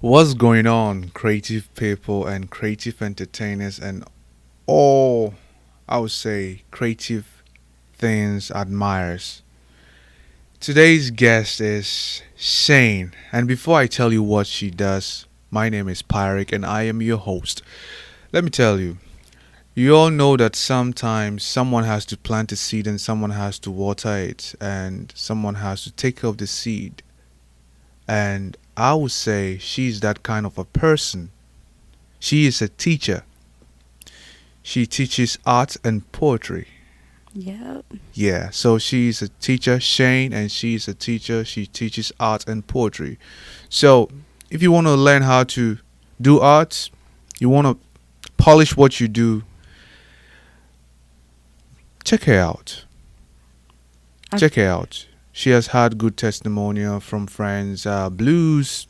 What's going on, creative people and creative entertainers and all, I would say, creative things admirers? Today's guest is Shane, and before I tell you what she does, my name is Pyric and I am your host. Let me tell you, you all know that sometimes someone has to plant a seed and someone has to water it and someone has to take care of the seed. And I would say she's that kind of a person. She is a teacher. She teaches art and poetry. Yep. Yeah, so she's a teacher, Shane, and she's a teacher. She teaches art and poetry. So if you want to learn how to do art, you want to polish what you do, check her out. Check her out. She has had good testimonial from friends. Blues,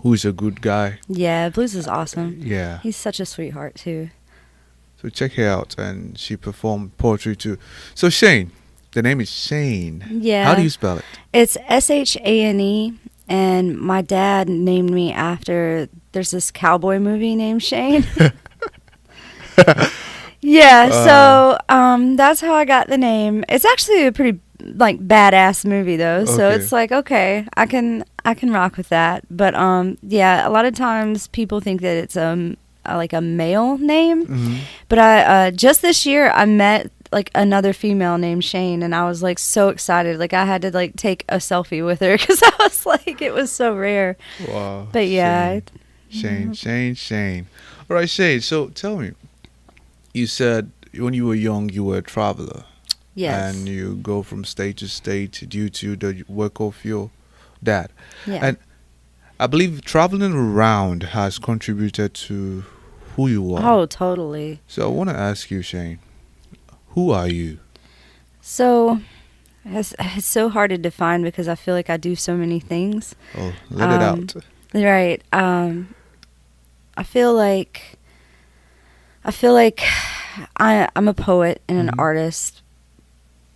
who's a good guy. Yeah, Blues is awesome. Yeah. He's such a sweetheart too. So check her out, and she performed poetry too. So Shane, the name is Shane. Yeah. How do you spell it? It's Shane, and my dad named me after. There's this cowboy movie named Shane. Yeah, so that's how I got the name. It's actually a pretty badass movie though, so Okay. it's like okay, I can rock with that. But yeah, a lot of times people think that it's like a male name, Mhm. but I just this year I met like another female named Shane, and I was like so excited, like I had to like take a selfie with her because I was like it was so rare. Wow. But yeah, Shane. All right, Shane. So tell me, you said when you were young you were a traveler. yes, And you go from state to state due to the work of your dad. yeah. And I believe traveling around has contributed to who you are. Oh, totally. So I want to ask you, Shane, who are you? So it's so hard to define because I feel like I do so many things. Oh, let it out. Right. I feel like I'm a poet and an Mhm. artist,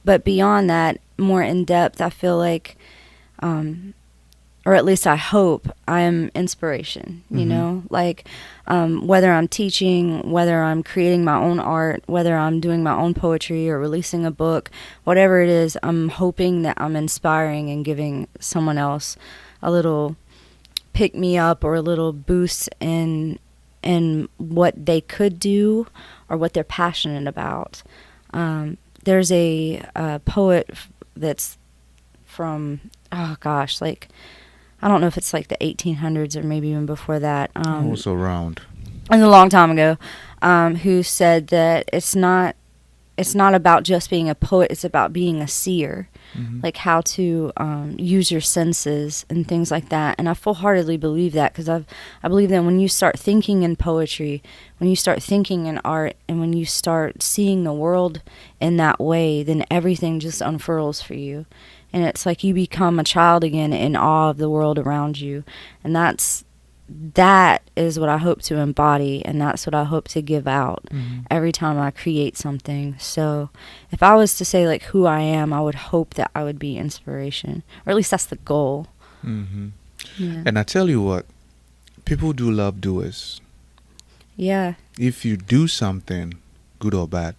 but beyond that, more in depth, I feel like, or at least I hope, I am inspiration. You Mhm. know, like whether I'm teaching, whether I'm creating my own art, whether I'm doing my own poetry or releasing a book, whatever it is, I'm hoping that I'm inspiring and giving someone else a little pick me up or a little boost in what they could do or what they're passionate about. There's a poet that's from, oh gosh, like I don't know if it's like the 1800s or maybe even before that. Also around. It was a long time ago. Who said that it's not about just being a poet, it's about being a seer, Mhm. like how to use your senses and things like that. And I full-heartedly believe that because I believe that when you start thinking in poetry, when you start thinking in art, and when you start seeing the world in that way, then everything just unfurls for you. And it's like you become a child again in awe of the world around you. And that is what I hope to embody, and that's what I hope to give out Mhm. every time I create something. So if I was to say like who I am, I would hope that I would be inspiration, or at least that's the goal. Mhm. Yeah. And I tell you what, people do love doers. Yeah. If you do something, good or bad,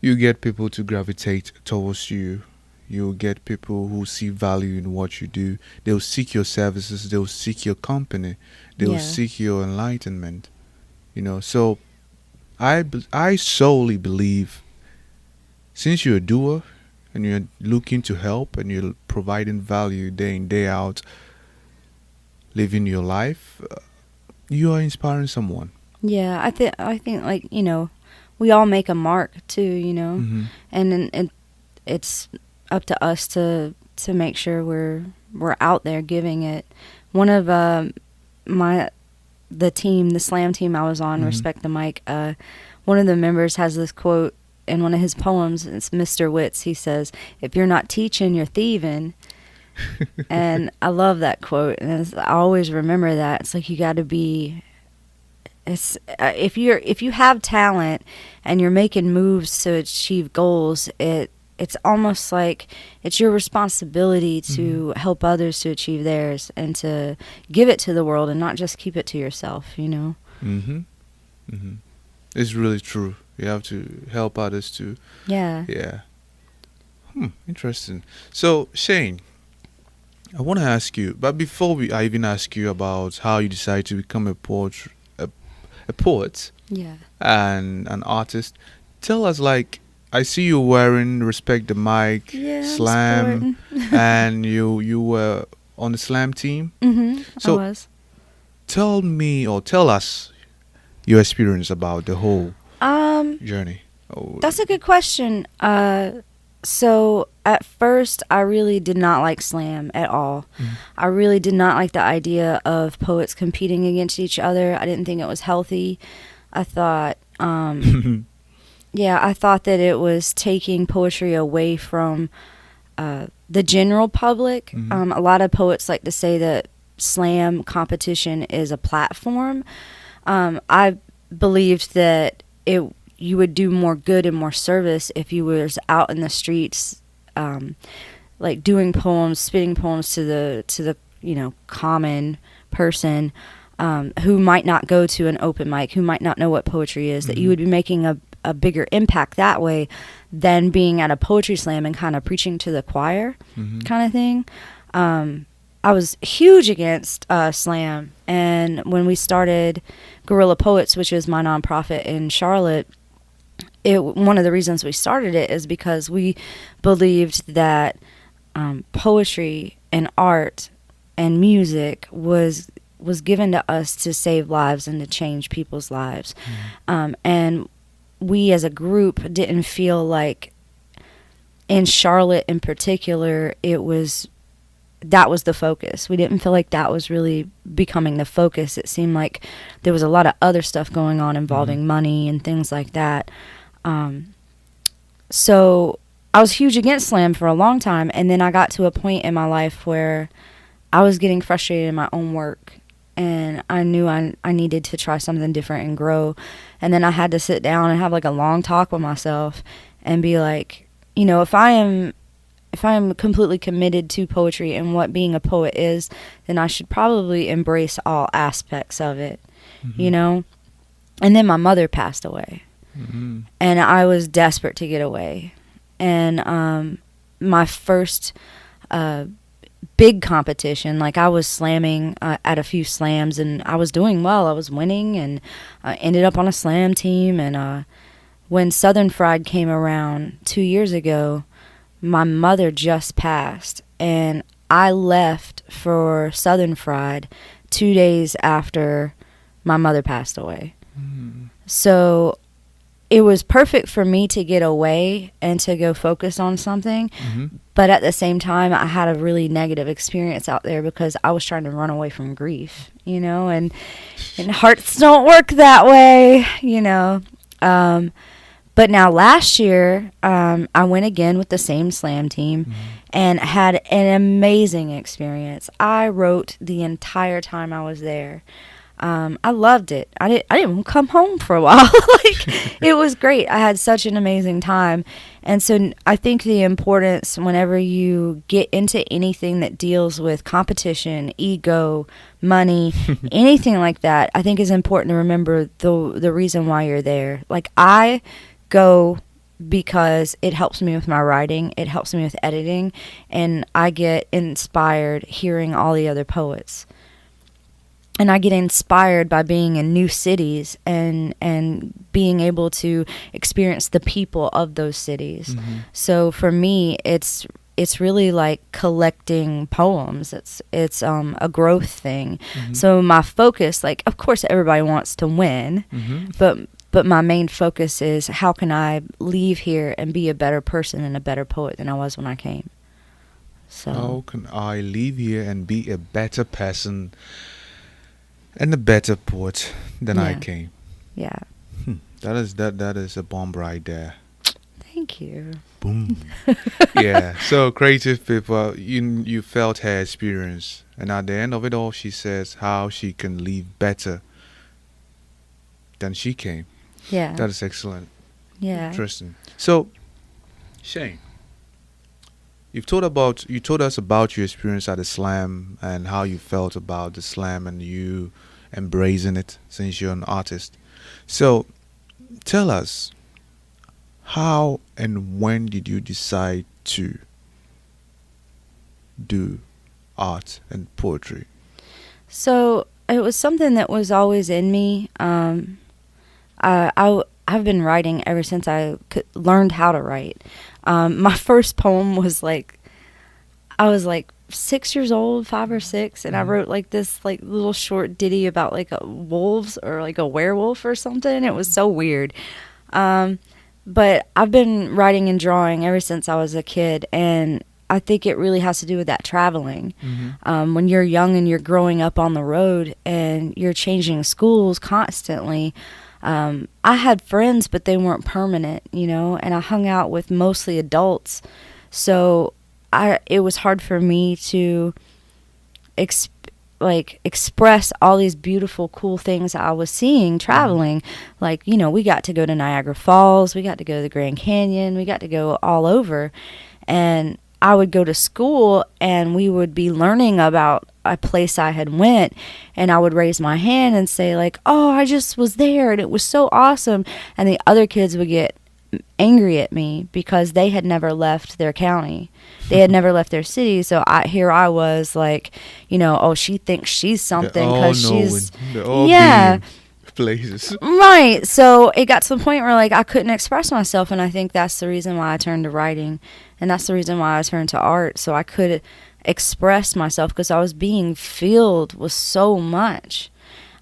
you get people to gravitate towards you. You'll get people who see value in what you do. They'll seek your services. They'll seek your company. They'll Yeah. seek your enlightenment. So I solely believe since you're a doer and you're looking to help and you're providing value day in, day out, living your life, you are inspiring someone. Yeah. I think like, we all make a mark too, Mhm. and then it's up to us to make sure we're out there giving it. One of the slam team I was on, Mhm. Respect the Mic, one of the members has this quote in one of his poems. It's Mr. Witts. He says, "If you're not teaching, you're thieving." And I love that quote, and I always remember that. It's like you got to be. It's if you have talent and you're making moves to achieve goals, it's almost like it's your responsibility to help others to achieve theirs and to give it to the world and not just keep it to yourself, you know? Mm-hmm. Mm-hmm. It's really true. You have to help others too. Yeah. Yeah. Interesting. So, Shane, I want to ask you, but before I even ask you about how you decided to become a poet Yeah. and an artist, tell us, like, I see you wearing Respect the Mic, Yeah, I'm Slam, supporting. and you were on the Slam team. I So was. tell me or tell us your experience about the whole Um, journey. Oh, that's a good question. So at first, I really did not like slam at all. I really did not like the idea of poets competing against each other. I didn't think it was healthy. I thought, I thought that it was taking poetry away from the general public. A lot of poets like to say that slam competition is a platform. I believed that you would do more good and more service if you was out in the streets, like doing poems, spitting poems to the common person who might not go to an open mic, who might not know what poetry is. That you would be making a bigger impact that way than being at a poetry slam and kind of preaching to the choir, kind of thing. I was huge against slam, and when we started Guerrilla Poets, which is my nonprofit in Charlotte, one of the reasons we started it is because we believed that poetry and art and music was given to us to save lives and to change people's lives. And we as a group didn't feel like, in Charlotte in particular, that was the focus. We didn't feel like that was really becoming the focus. It seemed like there was a lot of other stuff going on involving money and things like that. So I was huge against slam for a long time, and then I got to a point in my life where I was getting frustrated in my own work, and I knew I needed to try something different and grow. And then I had to sit down and have like a long talk with myself and be like, you know, if I am completely committed to poetry and what being a poet is, then I should probably embrace all aspects of it, you know? And then my mother passed away, and I was desperate to get away. And my first big competition, like I was slamming at a few slams, and I was doing well. I was winning, and I ended up on a slam team. And when Southern Fried came around 2 years ago, my mother just passed, and I left for Southern Fried 2 days after my mother passed away. So it was perfect for me to get away and to go focus on something. But at the same time, I had a really negative experience out there because I was trying to run away from grief, you know, and hearts don't work that way, you know. But now last year, I went again with the same slam team and had an amazing experience. I wrote the entire time I was there. I loved it. I didn't even come home for a while. Like, it was great. I had such an amazing time. And so I think the importance whenever you get into anything that deals with competition, ego, money, anything like that, I think is important to remember the reason why you're there. Like, I go because it helps me with my writing, it helps me with editing, and I get inspired hearing all the other poets. And I get inspired by being in new cities and being able to experience the people of those cities. So for me, it's really like collecting poems. It's a growth thing. So my focus, like, of course everybody wants to win, but my main focus is how can I leave here and be a better person and a better poet than I was when I came. So how can I leave here and be a better person and a better poet than I came? Yeah. That is a bomb right there. Thank you. Boom. Yeah. So creative people, you felt her experience, and at the end of it all, she says how she can leave better than she came. Yeah. That is excellent. Yeah. Interesting. So, Shane, You told us about your experience at the slam and how you felt about the slam and you embracing it since you're an artist. So tell us, how and when did you decide to do art and poetry? So it was something that was always in me. I've been writing ever since learned how to write. My first poem was like, I was like 6 years old, 5 or 6, and I wrote like this like little short ditty about like a wolves or like a werewolf or something. It was so weird. But I've been writing and drawing ever since I was a kid, and I think it really has to do with that traveling. When you're young and you're growing up on the road and you're changing schools constantly, I had friends, but they weren't permanent, and I hung out with mostly adults. So it was hard for me to express all these beautiful, cool things I was seeing traveling. Like, we got to go to Niagara Falls, we got to go to the Grand Canyon, we got to go all over. And I would go to school and we would be learning about a place I had went, and I would raise my hand and say like, oh, I just was there and it was so awesome. And the other kids would get angry at me because they had never left their county. They had never left their city. So here I was like, oh, she thinks she's something because she's, yeah, places. Right. So it got to the point where like I couldn't express myself, and I think that's the reason why I turned to writing, and that's the reason why I turned to art, so I could express myself, because I was being filled with so much.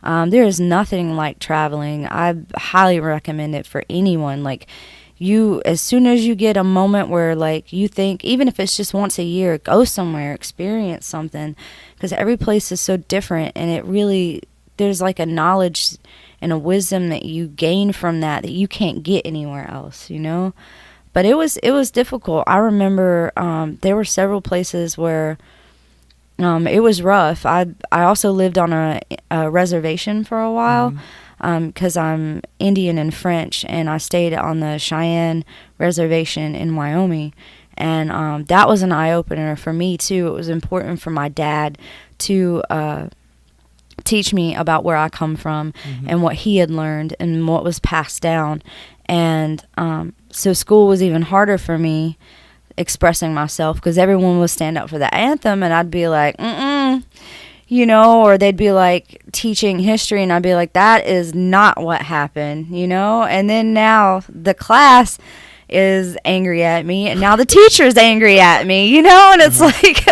There is nothing like traveling. I highly recommend it for anyone. Like, as soon as you get a moment where like you think, even if it's just once a year, go somewhere, experience something, because every place is so different, and it really, there's like a knowledge and a wisdom that you gain from that you can't get anywhere else, But it was difficult. I remember there were several places where it was rough. I also lived on a reservation for a while, because I'm Indian and French, and I stayed on the Cheyenne reservation in Wyoming. And that was an eye-opener for me, too. It was important for my dad to teach me about where I come from and what he had learned and what was passed down. And so school was even harder for me expressing myself, because everyone would stand up for the anthem and I'd be like, or they'd be like teaching history and I'd be like, that is not what happened, And then now the class is angry at me, and now the teacher's angry at me, and it's like,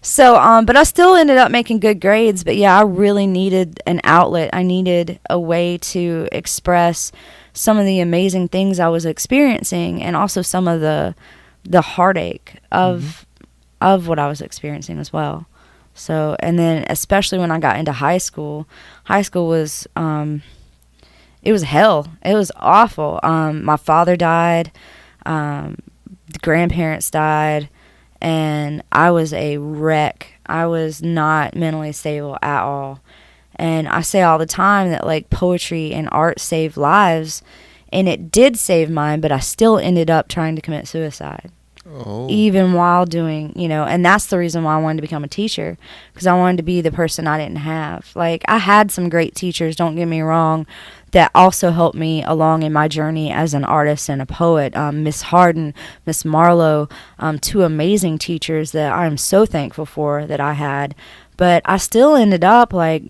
so, but I still ended up making good grades. But yeah, I really needed an outlet. I needed a way to express some of the amazing things I was experiencing, and also some of the heartache of what I was experiencing as well. So, and then especially when I got into high school was, it was hell. It was awful. My father died, the grandparents died, and I was a wreck. I was not mentally stable at all. And I say all the time that like poetry and art save lives, and it did save mine, but I still ended up trying to commit suicide. Oh. Even while doing, and that's the reason why I wanted to become a teacher, because I wanted to be the person I didn't have. Like, I had some great teachers, don't get me wrong, that also helped me along in my journey as an artist and a poet. Miss Harden, Miss Marlowe, two amazing teachers that I'm so thankful for that I had. But I still ended up like,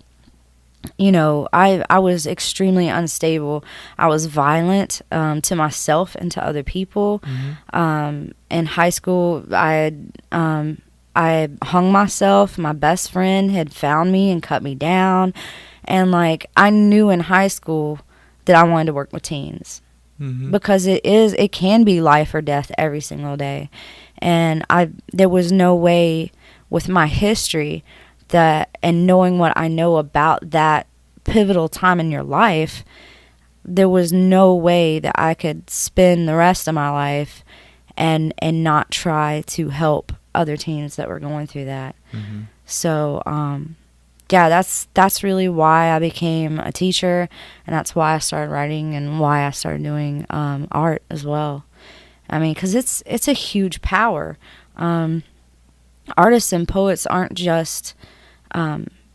I was extremely unstable. I was violent to myself and to other people. In high school, I hung myself. My best friend had found me and cut me down. And like, I knew in high school that I wanted to work with teens, because it can be life or death every single day. And there was no way with my history and knowing what I know about that pivotal time in your life, there was no way that I could spend the rest of my life and not try to help other teens that were going through that. So, yeah, that's really why I became a teacher, and that's why I started writing and why I started doing art as well. I mean, because it's a huge power. Artists and poets aren't just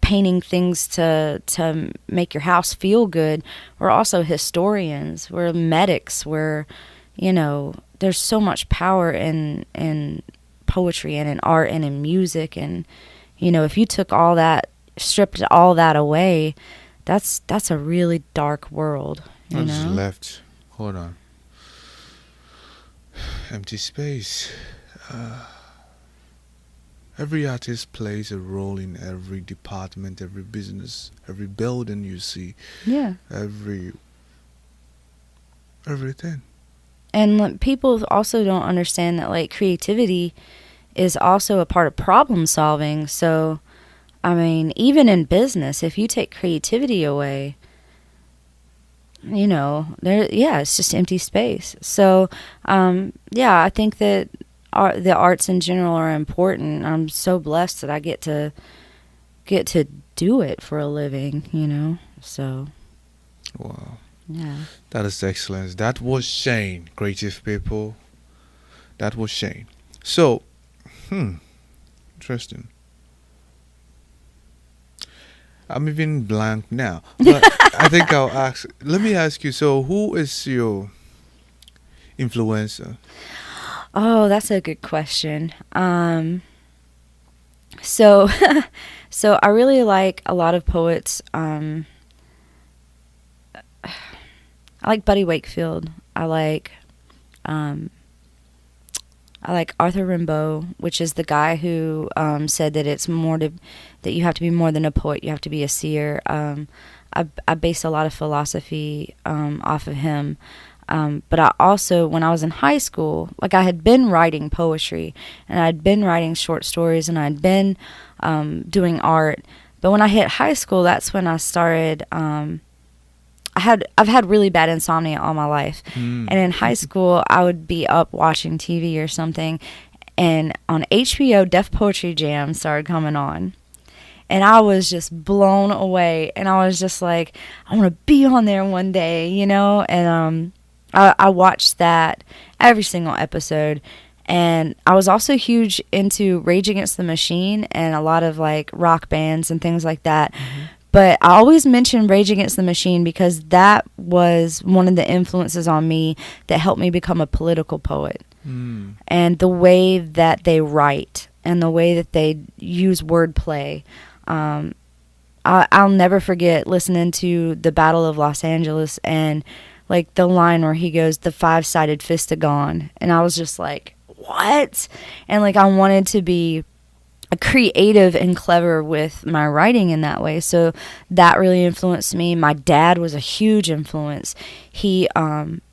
painting things to make your house feel good. We're also historians. We're medics. We're, there's so much power in poetry and in art and in music. And, if you took all that, stripped all that away, that's a really dark world. I just left. Hold on. Empty space. Every artist plays a role in every department, every business, every building you see. Yeah. Everything. And people also don't understand that, like, creativity is also a part of problem solving. So, I mean, even in business, if you take creativity away, it's just empty space. So, I think that the arts in general are important. I'm so blessed that I get to do it for a living, so. Wow. Yeah. That is excellent. That was Shane, creative people. That was Shane. So, interesting. I'm even blank now. But I think I'll ask. Let me ask you. So, who is your influencer? Oh, that's a good question. So I really like a lot of poets. I like Buddy Wakefield. I like Arthur Rimbaud, which is the guy who said that that you have to be more than a poet. You have to be a seer. I base a lot of philosophy off of him. But I also, when I was in high school, like, I had been writing poetry and I'd been writing short stories and I'd been doing art. But when I hit high school, that's when I started. I've had really bad insomnia all my life, and in high school I would be up watching TV or something, and on HBO, Def Poetry Jam started coming on. And I was just blown away, and I was just like, I want to be on there one day, and I watched that every single episode. And I was also huge into Rage Against the Machine and a lot of, like, rock bands and things like that. Mm-hmm. But I always mention Rage Against the Machine because that was one of the influences on me that helped me become a political poet. And the way that they write and the way that they use wordplay. I'll never forget listening to the Battle of Los Angeles and, like, the line where he goes, "The five-sided fist of gone." And I was just like, what? And, like, I wanted to be creative and clever with my writing in that way. So that really influenced me. My dad was a huge influence. He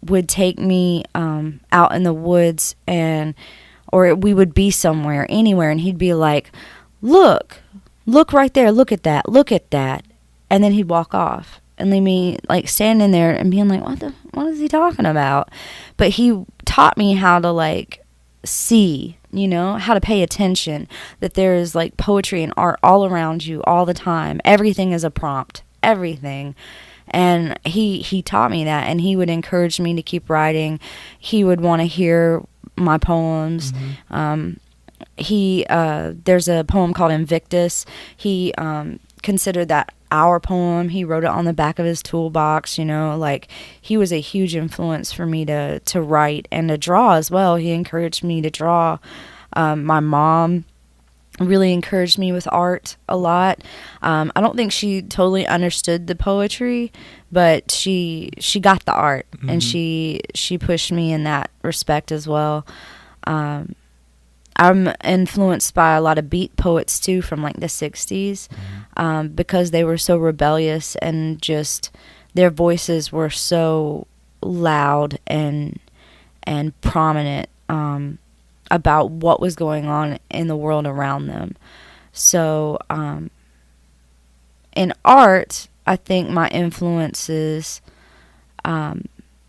would take me out in the woods, or we would be somewhere, anywhere, and he'd be like, look right there, look at that. And then he'd walk off and leave me, like, standing there and being like, what is he talking about? But he taught me how to, like, see, how to pay attention, that there is, like, poetry and art all around you all the time. Everything is a prompt, everything. And he taught me that, and he would encourage me to keep writing. He would want to hear my poems. There's a poem called Invictus. He considered that our poem. He wrote it on the back of his toolbox, like, he was a huge influence for me to write and to draw as well. He encouraged me to draw. My mom really encouraged me with art a lot. I don't think she totally understood the poetry, but she got the art, and she pushed me in that respect as well. I'm influenced by a lot of beat poets too from, like, the 60s, because they were so rebellious and just their voices were so loud and prominent about what was going on in the world around them. So in art, I think my influences,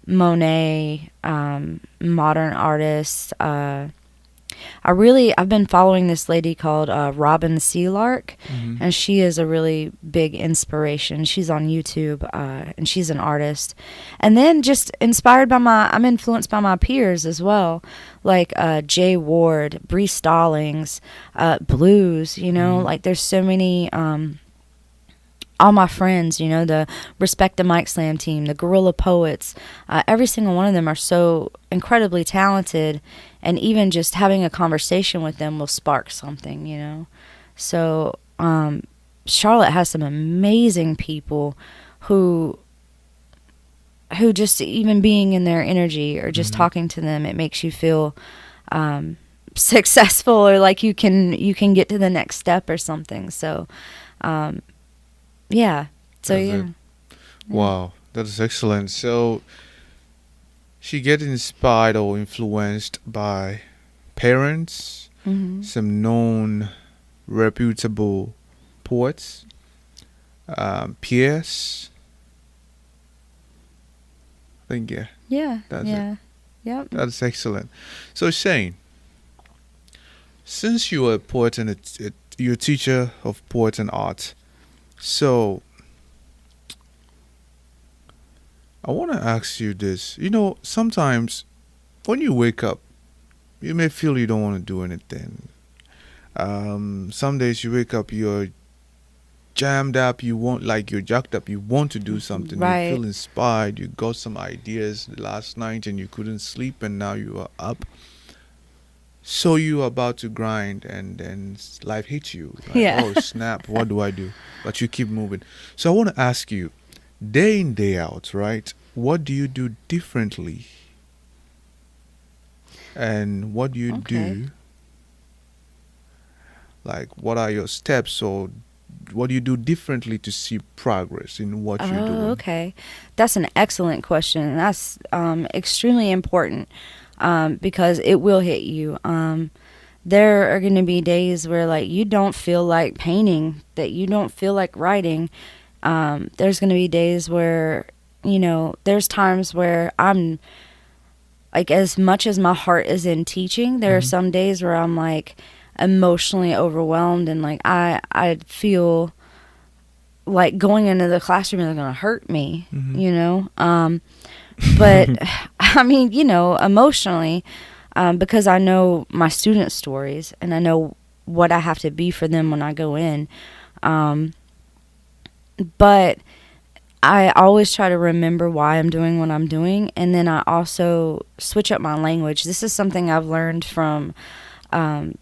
Monet, modern artists, I've been following this lady called Robin Sealark, Mm-hmm. and she is a really big inspiration. She's on YouTube, and she's an artist. And then just I'm influenced by my peers as well, like Jay Ward, Bree Stallings, Blues, Mm-hmm. like there's so many, all my friends, the Respect the Mic Slam team, the Guerrilla Poets, every single one of them are so incredibly talented, and even just having a conversation with them will spark something. So, Charlotte has some amazing people who just even being in their energy or just Mm-hmm. talking to them, it makes you feel successful, or like you can get to the next step or something. So, yeah. So That's yeah. it. Wow, that is excellent. So she get inspired or influenced by parents, Hmm. some known reputable poets, peers. I think yeah, Yeah. that's it. Yeah. Yep. That's excellent. So Shane, since you are a poet and you're a teacher of poet and art, so I want to ask you this. Sometimes when you wake up, you may feel you don't want to do anything. Some days you wake up, you're jammed up, you're jacked up, you want to do something, you Right. feel inspired, you got some ideas last night and you couldn't sleep and now you are up. So you are about to grind and then life hits you. Like, Yeah. oh snap, what do I do? But you keep moving. So I want to ask you, day in, day out, right? What do you do differently? And what do you Okay. do? Like, what are your steps, or what do you do differently to see progress in what you're Oh, doing? okay. That's an excellent question, and that's extremely important, because it will hit you. There are going to be days where like you don't feel like painting, that you don't feel like writing. There's going to be days where there's times where I'm like, as much as my heart is in teaching, there are Mhm. some days where I'm like emotionally overwhelmed, and like I feel like going into the classroom is going to hurt me, Mhm. but I mean, emotionally, because I know my students' stories and I know what I have to be for them when I go in. Um, but I always try to remember why I'm doing what I'm doing, and then I also switch up my language. This is something I've learned from um,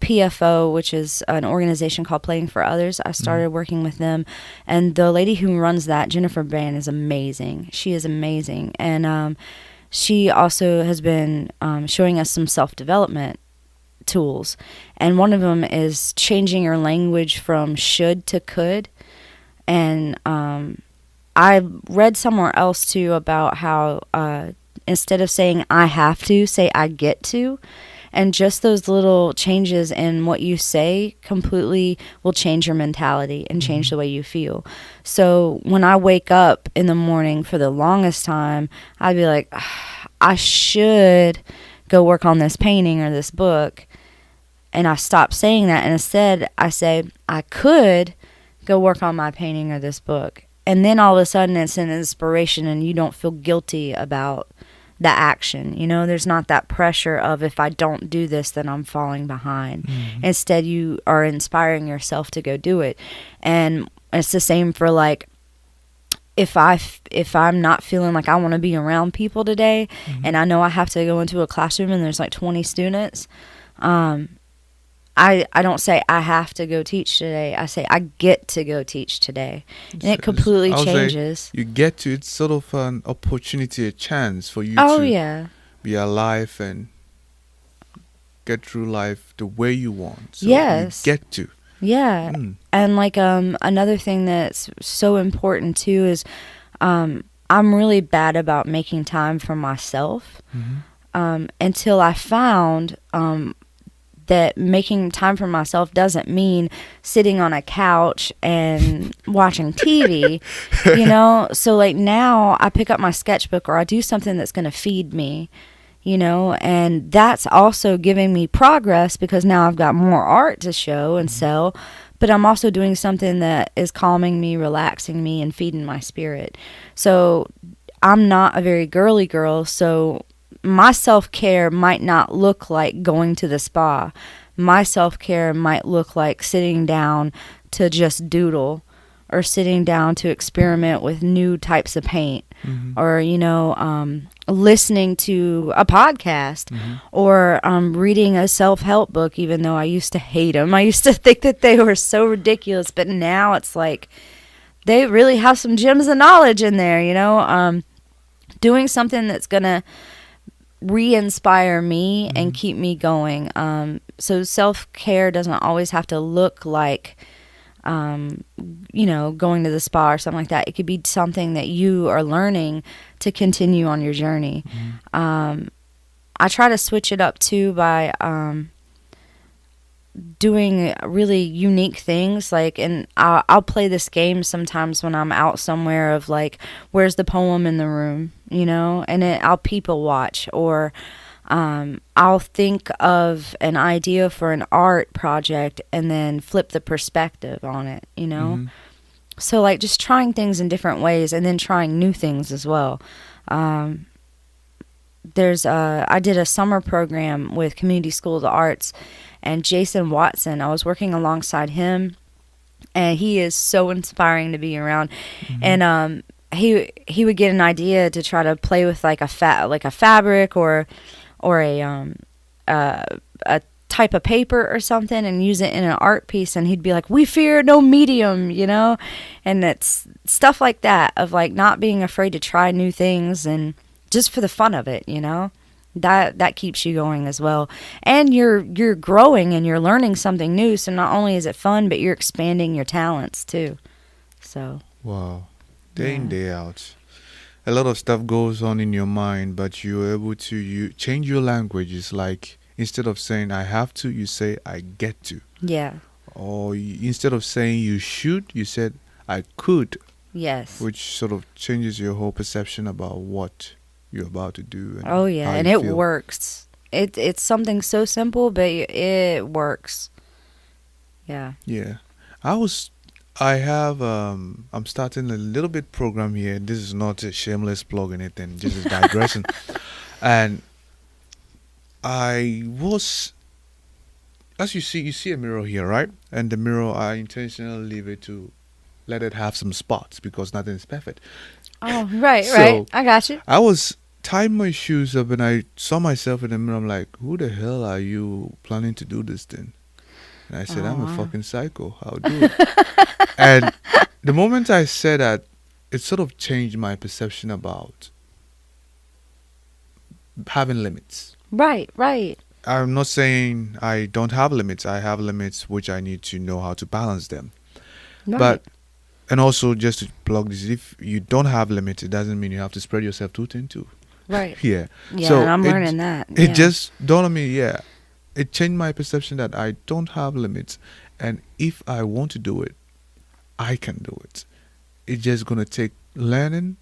PFO, which is an organization called Playing for Others. I started working with them, and the lady who runs that, Jennifer Brand, is amazing. She is amazing, and she also has been showing us some self-development tools, and one of them is changing your language from should to could. And I read somewhere else too about how instead of saying I have to, say I get to. And just those little changes in what you say completely will change your mentality and change the way you feel. So when I wake up in the morning, for the longest time, I'd be like, I should go work on this painting or this book. And I stop saying that. And instead, I say, I could go work on my painting or this book. And then all of a sudden, it's an inspiration, and you don't feel guilty about the action. There's not that pressure of, if I don't do this, then I'm falling behind. Mhm. Instead, you are inspiring yourself to go do it. And it's the same for like, if I'm not feeling like I want to be around people today, and I know I have to go into a classroom and there's like 20 students, I don't say I have to go teach today. I say I get to go teach today. And it completely I'll say changes. you get to, it's sort of an opportunity, a chance for you Oh, to yeah. be alive and get through life the way you want. So Yes. you get to. Yeah. And like another thing that's so important too is I'm really bad about making time for myself. Until I found that making time for myself doesn't mean sitting on a couch and watching TV, So like now I pick up my sketchbook, or I do something that's going to feed me, you know, and that's also giving me progress because now I've got more art to show and sell, but I'm also doing something that is calming me, relaxing me, and feeding my spirit. So I'm not a very girly girl, so my self-care might not look like going to the spa. My self-care might look like sitting down to just doodle, or sitting down to experiment with new types of paint, or listening to a podcast, or reading a self-help book, even though I used to hate them. I used to think that they were so ridiculous, but now it's like they really have some gems of knowledge in there, doing something that's gonna re-inspire me and keep me going. So self-care doesn't always have to look like going to the spa or something like that. It could be something that you are learning to continue on your journey. I try to switch it up too by doing really unique things. Like, and I'll play this game sometimes when I'm out somewhere of like, where's the poem in the room, and I'll people watch, or I'll think of an idea for an art project and then flip the perspective on it, So like just trying things in different ways and then trying new things as well. I did a summer program with Community School of the Arts, and Jason Watson, I was working alongside him, and he is so inspiring to be around. And he would get an idea to try to play with like a fabric or a type of paper or something and use it in an art piece, and he'd be like, "We fear no medium," and it's stuff like that, of like not being afraid to try new things and just for the fun of it, that keeps you going as well. And you're growing and you're learning something new, so not only is it fun, but you're expanding your talents too. So Wow. Day in, day out. A lot of stuff goes on in your mind, but you're able to change your language. It's like, instead of saying I have to, you say I get to. yeah. Or instead of saying you should, you said I could. Yes. Which sort of changes your whole perception about what you're about to do. Oh yeah, and it works. It's something so simple, but it works. Yeah. Yeah. I'm starting a little bit program here. This is not a shameless plug or anything, just a digression. And I was, as you see a mirror here, right? And the mirror, I intentionally leave it to let it have some spots because nothing is perfect. Oh, right. So, I got you. I was tying my shoes up and I saw myself in the mirror. I'm like, who the hell are you planning to do this thing? And I said, I'm a fucking psycho. I'll do it. And the moment I said that, it sort of changed my perception about having limits. Right. I'm not saying I don't have limits. I have limits which I need to know how to balance them. Right. But, and also just to plug this, if you don't have limits, it doesn't mean you have to spread yourself too thin too. Right. Yeah. Yeah, So and I'm learning that. It just dawned on me, yeah. It changed my perception that I don't have limits. And if I want to do it, I can do it. It's just going to take learning,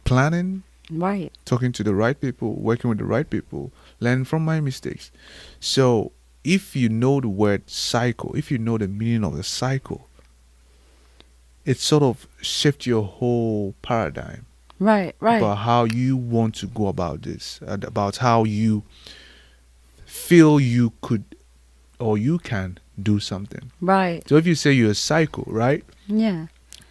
planning, Right. talking to the right people, working with the right people, learning from my mistakes. So if you know the word cycle, if you know the meaning of the cycle, it sort of shifts your whole paradigm. Right. About how you want to go about this, about how you feel you could or you can do something. Right. So if you say you're a psycho, right? Yeah.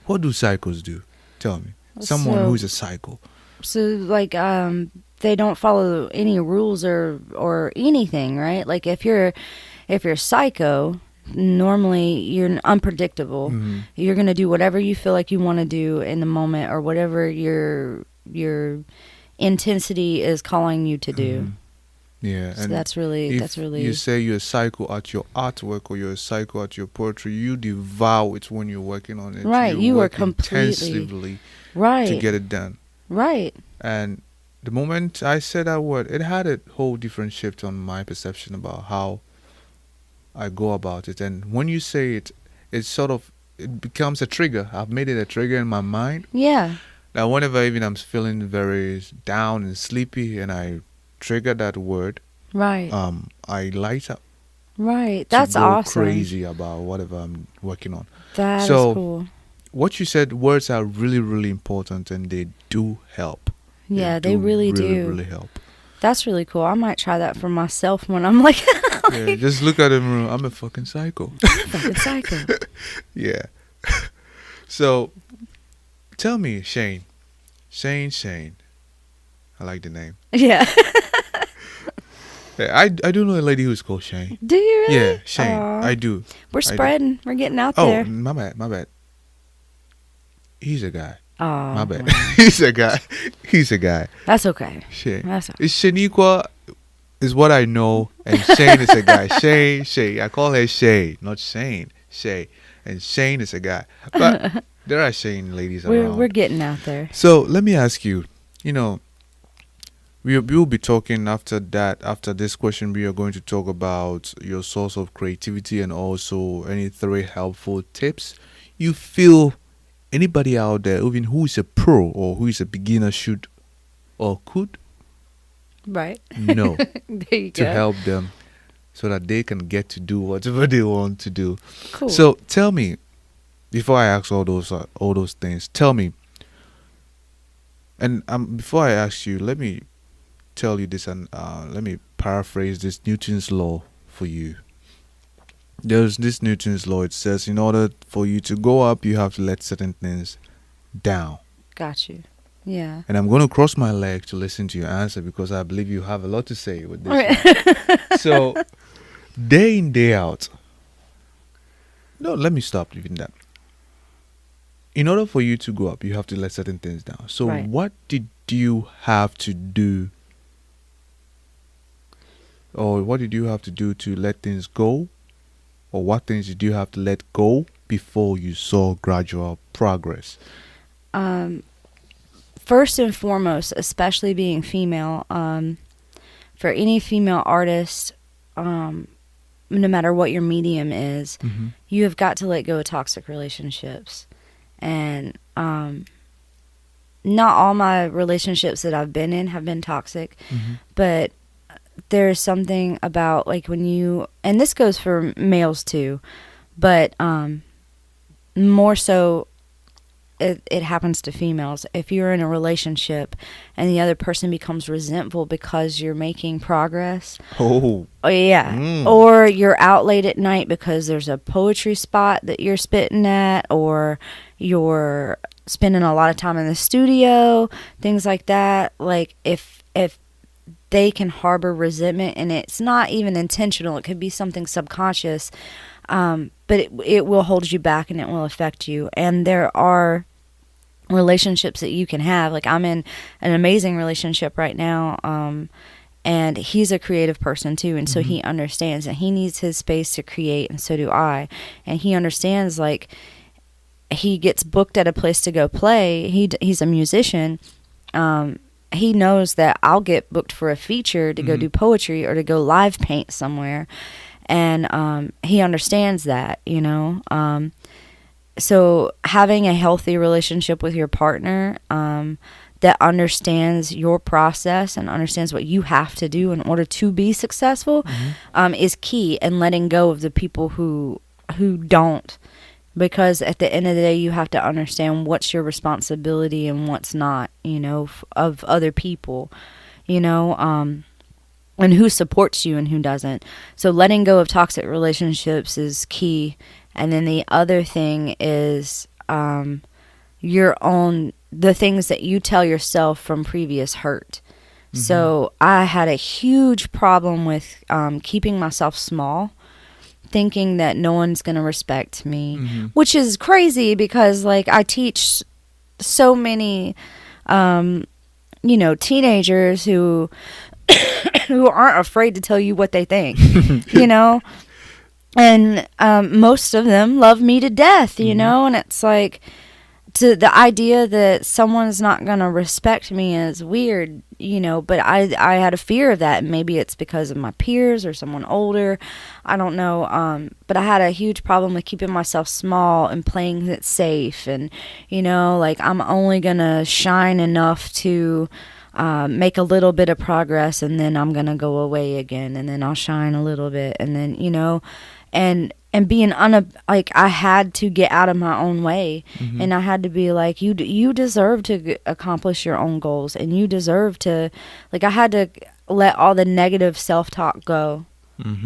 What do psychos do? Tell me. Someone who's a psycho. So like they don't follow any rules or anything, right? Like if you're psycho, normally you're unpredictable. Mm-hmm. You're going to do whatever you feel like you want to do in the moment, or whatever your intensity is calling you to do. Mm-hmm. Yeah. So and that's really you say you're a psycho at your artwork or you're a psycho at your poetry, you devour it when you're working on it. Right. You work completely intensively right to get it done. Right. And the moment I said that word, it had a whole different shift on my perception about how I go about it. And when you say it, it becomes a trigger. I've made it a trigger in my mind. Yeah. Now, whenever even I'm feeling very down and sleepy and I trigger that word, Right. I light up Right. to That's go awesome. crazy about whatever I'm working on. That is So cool. what you said, words are really, really important, and they do help. Yeah, they do really really, do. really help. That's really cool. I might try that for myself when I'm like, Yeah, just look at him. I'm a fucking psycho. fucking psycho. Yeah. So tell me, Shane. Shane. I like the name. Yeah. Yeah, I do know a lady who's called Shane. Do you really? Yeah, Shane. Aw. I do. We're do. spreading. We're getting out Oh, there. my bad. He's a guy. Oh, My bad. wow. He's a guy. That's okay. Shane. That's okay. It's Shaniqua is what I know, and Shane is a guy. Shay. I call her Shay, not Shane. Shay. And Shane is a guy. But there are Shane ladies around. We're getting out there. So let me ask you, we'll be talking after this question. We are going to talk about your source of creativity and also any 3 helpful tips you feel anybody out there, even who is a pro or who is a beginner, should or could Right. know There you to go. help them so that they can get to do whatever they want to do. Cool. So tell me, before I ask all those things, tell me, and before I ask you, let me tell you this, and let me paraphrase this Newton's law for you. There's this Newton's law. It says, in order for you to go up, you have to let certain things down. Got you. Yeah. And I'm going to cross my leg to listen to your answer because I believe you have a lot to say with this. Right. So, day in, day out. No, let me stop even that. In order for you to go up, you have to let certain things down. So, Right. what did you have to do? Or what did you have to do to let things go? Or what things did you have to let go before you saw gradual progress? First and foremost, especially being female, for any female artist, no matter what your medium is, Mm-hmm. you have got to let go of toxic relationships. And not all my relationships that I've been in have been toxic, Mm-hmm. but there's something about, like, when you, and this goes for males too, but more so it happens to females. If you're in a relationship and the other person becomes resentful because you're making progress, Oh. yeah, or you're out late at night because there's a poetry spot that you're spitting at, or you're spending a lot of time in the studio, things like that. Like, if they can harbor resentment, and it's not even intentional, it could be something subconscious, but it will hold you back and it will affect you. And there are relationships that you can have. Like, I'm in an amazing relationship right now, and he's a creative person too, and so he understands that he needs his space to create, and so do I. And he understands, like, he gets booked at a place to go play. He's a musician. He knows that I'll get booked for a feature to go do poetry or to go live paint somewhere. And he understands that, So having a healthy relationship with your partner that understands your process and understands what you have to do in order to be successful is key, and letting go of the people who don't. Because at the end of the day, you have to understand what's your responsibility and what's not, of other people, and who supports you and who doesn't. So letting go of toxic relationships is key. And then the other thing is the things that you tell yourself from previous hurt. So I had a huge problem with keeping myself small, thinking that no one's going to respect me, which is crazy because, like, I teach so many, teenagers who aren't afraid to tell you what they think, and most of them love me to death, and it's like, the idea that someone's not going to respect me is weird, but I had a fear of that. Maybe it's because of my peers or someone older. I don't know. But I had a huge problem with keeping myself small and playing it safe. And, like, I'm only going to shine enough to make a little bit of progress, and then I'm gonna go away again, and then I'll shine a little bit, and then and being like, I had to get out of my own way, and I had to be like, you deserve to accomplish your own goals, and you deserve to, like, I had to let all the negative self-talk go.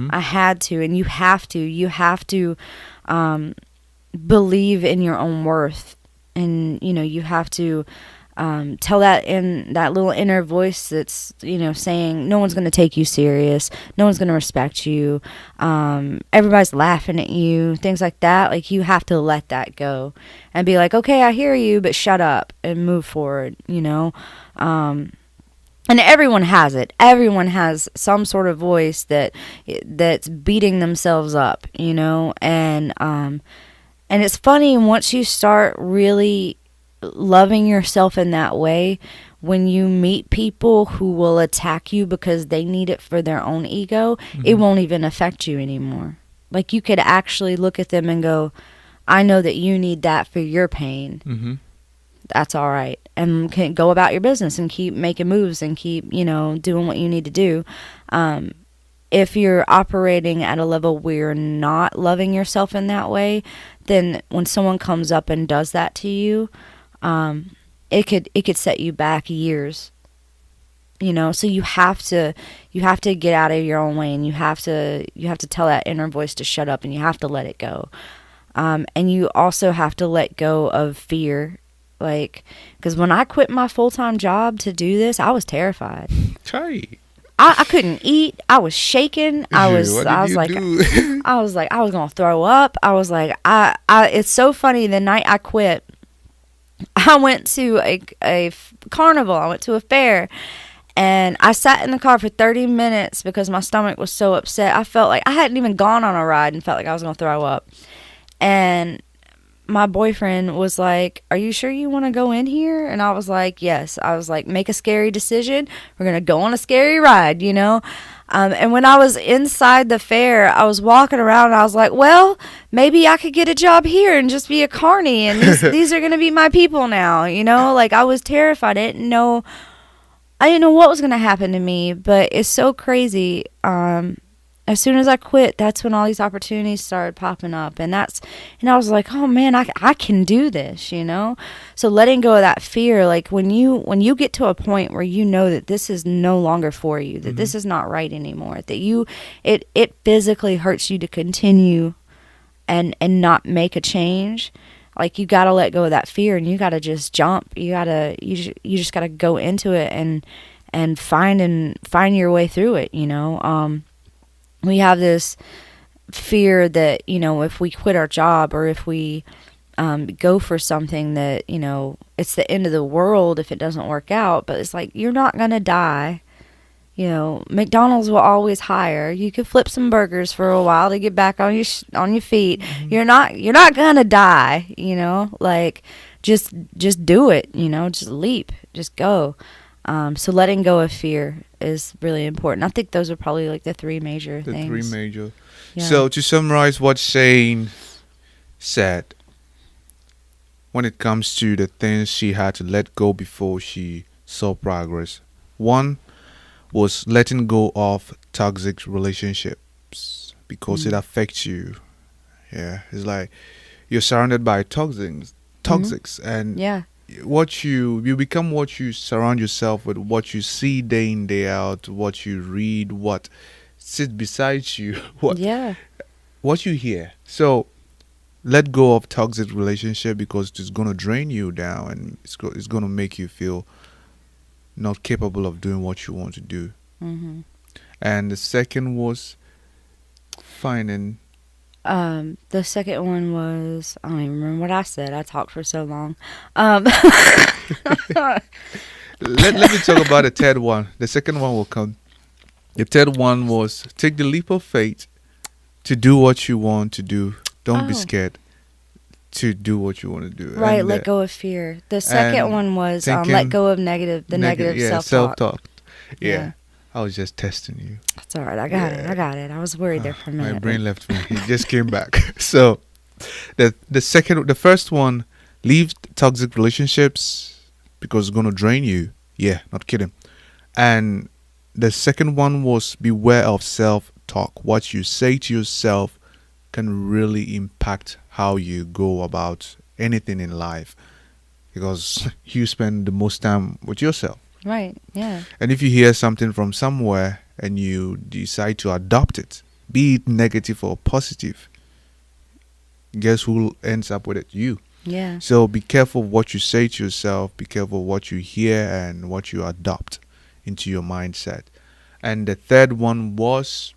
I had to, and you have to believe in your own worth, and you have to tell that little inner voice that's saying no one's going to take you serious, no one's going to respect you, everybody's laughing at you, things like that. Like, you have to let that go and be like, okay, I hear you, but shut up and move forward. And everyone has it. Everyone has some sort of voice that's beating themselves up, and it's funny, once you start really loving yourself in that way, when you meet people who will attack you because they need it for their own ego, it won't even affect you anymore. Like, you could actually look at them and go, I know that you need that for your pain. That's all right. And can go about your business and keep making moves and keep, doing what you need to do. If you're operating at a level where you're not loving yourself in that way, then when someone comes up and does that to you, it could set you back years. So you have to get out of your own way, and you have to tell that inner voice to shut up, and you have to let it go. And you also have to let go of fear. Like, because when I quit my full-time job to do this, I was terrified. I couldn't eat. I was shaking. I was like, I was gonna throw up. I was like, it's so funny. The night I quit, I went to a carnival. I went to a fair, and I sat in the car for 30 minutes because my stomach was so upset. I felt like I hadn't even gone on a ride and felt like I was gonna throw up. And my boyfriend was like, are you sure you want to go in here? And I was like, yes. I was like, make a scary decision. We're going to go on a scary ride, And when I was inside the fair, I was walking around, and I was like, well, maybe I could get a job here and just be a carny, and these are going to be my people now, Like, I was terrified. I didn't know what was going to happen to me, but it's so crazy. As soon as I quit, that's when all these opportunities started popping up, and I was like, oh man, I can do this, So letting go of that fear, like, when you get to a point where you know that this is no longer for you, that this is not right anymore, that it physically hurts you to continue and not make a change, like, you got to let go of that fear, and you got to just jump. You just got to go into it and find your way through it, We have this fear that, if we quit our job, or if we go for something, that, it's the end of the world if it doesn't work out. But it's like, you're not going to die. McDonald's will always hire. You could flip some burgers for a while to get back on your feet. You're not going to die, like, just do it, just leap, just go. So letting go of fear is really important. I think those are probably like the three major things. Yeah. So to summarize what Shane said, when it comes to the things she had to let go before she saw progress, one was letting go of toxic relationships because it affects you. Yeah, it's like you're surrounded by toxics, and you become what you surround yourself with, what you see day in, day out, what you read, what sits beside you, what you hear. So let go of toxic relationship because it's going to drain you down, and it's going to make you feel not capable of doing what you want to do. And the second was finding... The second one was, I don't even remember what I said. I talked for so long. Let me talk about the third one. The second one will come. The third one was take the leap of faith to do what you want to do. Don't be scared to do what you want to do. Right, and let go of fear. The second one was let go of negative self-talk. Yeah. I was just testing you. That's all right. I got it. I was worried there for a minute. My brain left me. It just came back. So the first one, leave toxic relationships because it's going to drain you. Yeah, not kidding. And the second one was beware of self-talk. What you say to yourself can really impact how you go about anything in life, because you spend the most time with yourself. Right. Yeah. And if you hear something from somewhere and you decide to adopt it, be it negative or positive, guess who ends up with it? You. Yeah. So be careful what you say to yourself, be careful what you hear and what you adopt into your mindset. And the third one was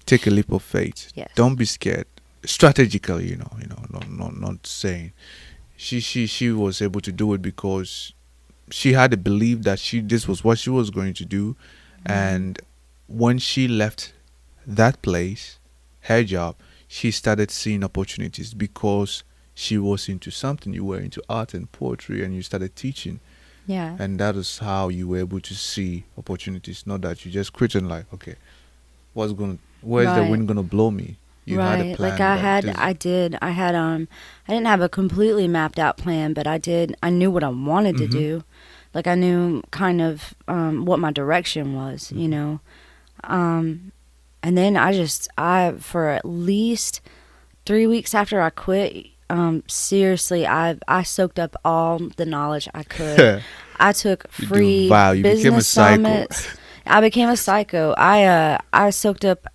take a leap of faith. Yes. Don't be scared. Strategically, not saying. She was able to do it because she had a belief that this was what she was going to do. And when she left that place, her job, she started seeing opportunities because she was into something. You were into art and poetry and you started teaching. Yeah. And that is how you were able to see opportunities. Not that you just quit and like, okay, where's the Right. wind gonna blow me? You had a Right. plan. Like I didn't have a completely mapped out plan, but I knew what I wanted to Mhm. do. Like I knew kind of what my direction was, you know. And then for at least 3 weeks after I quit, seriously, I soaked up all the knowledge I could. I took You free do You became a business psycho. summits. I became a psycho. I soaked up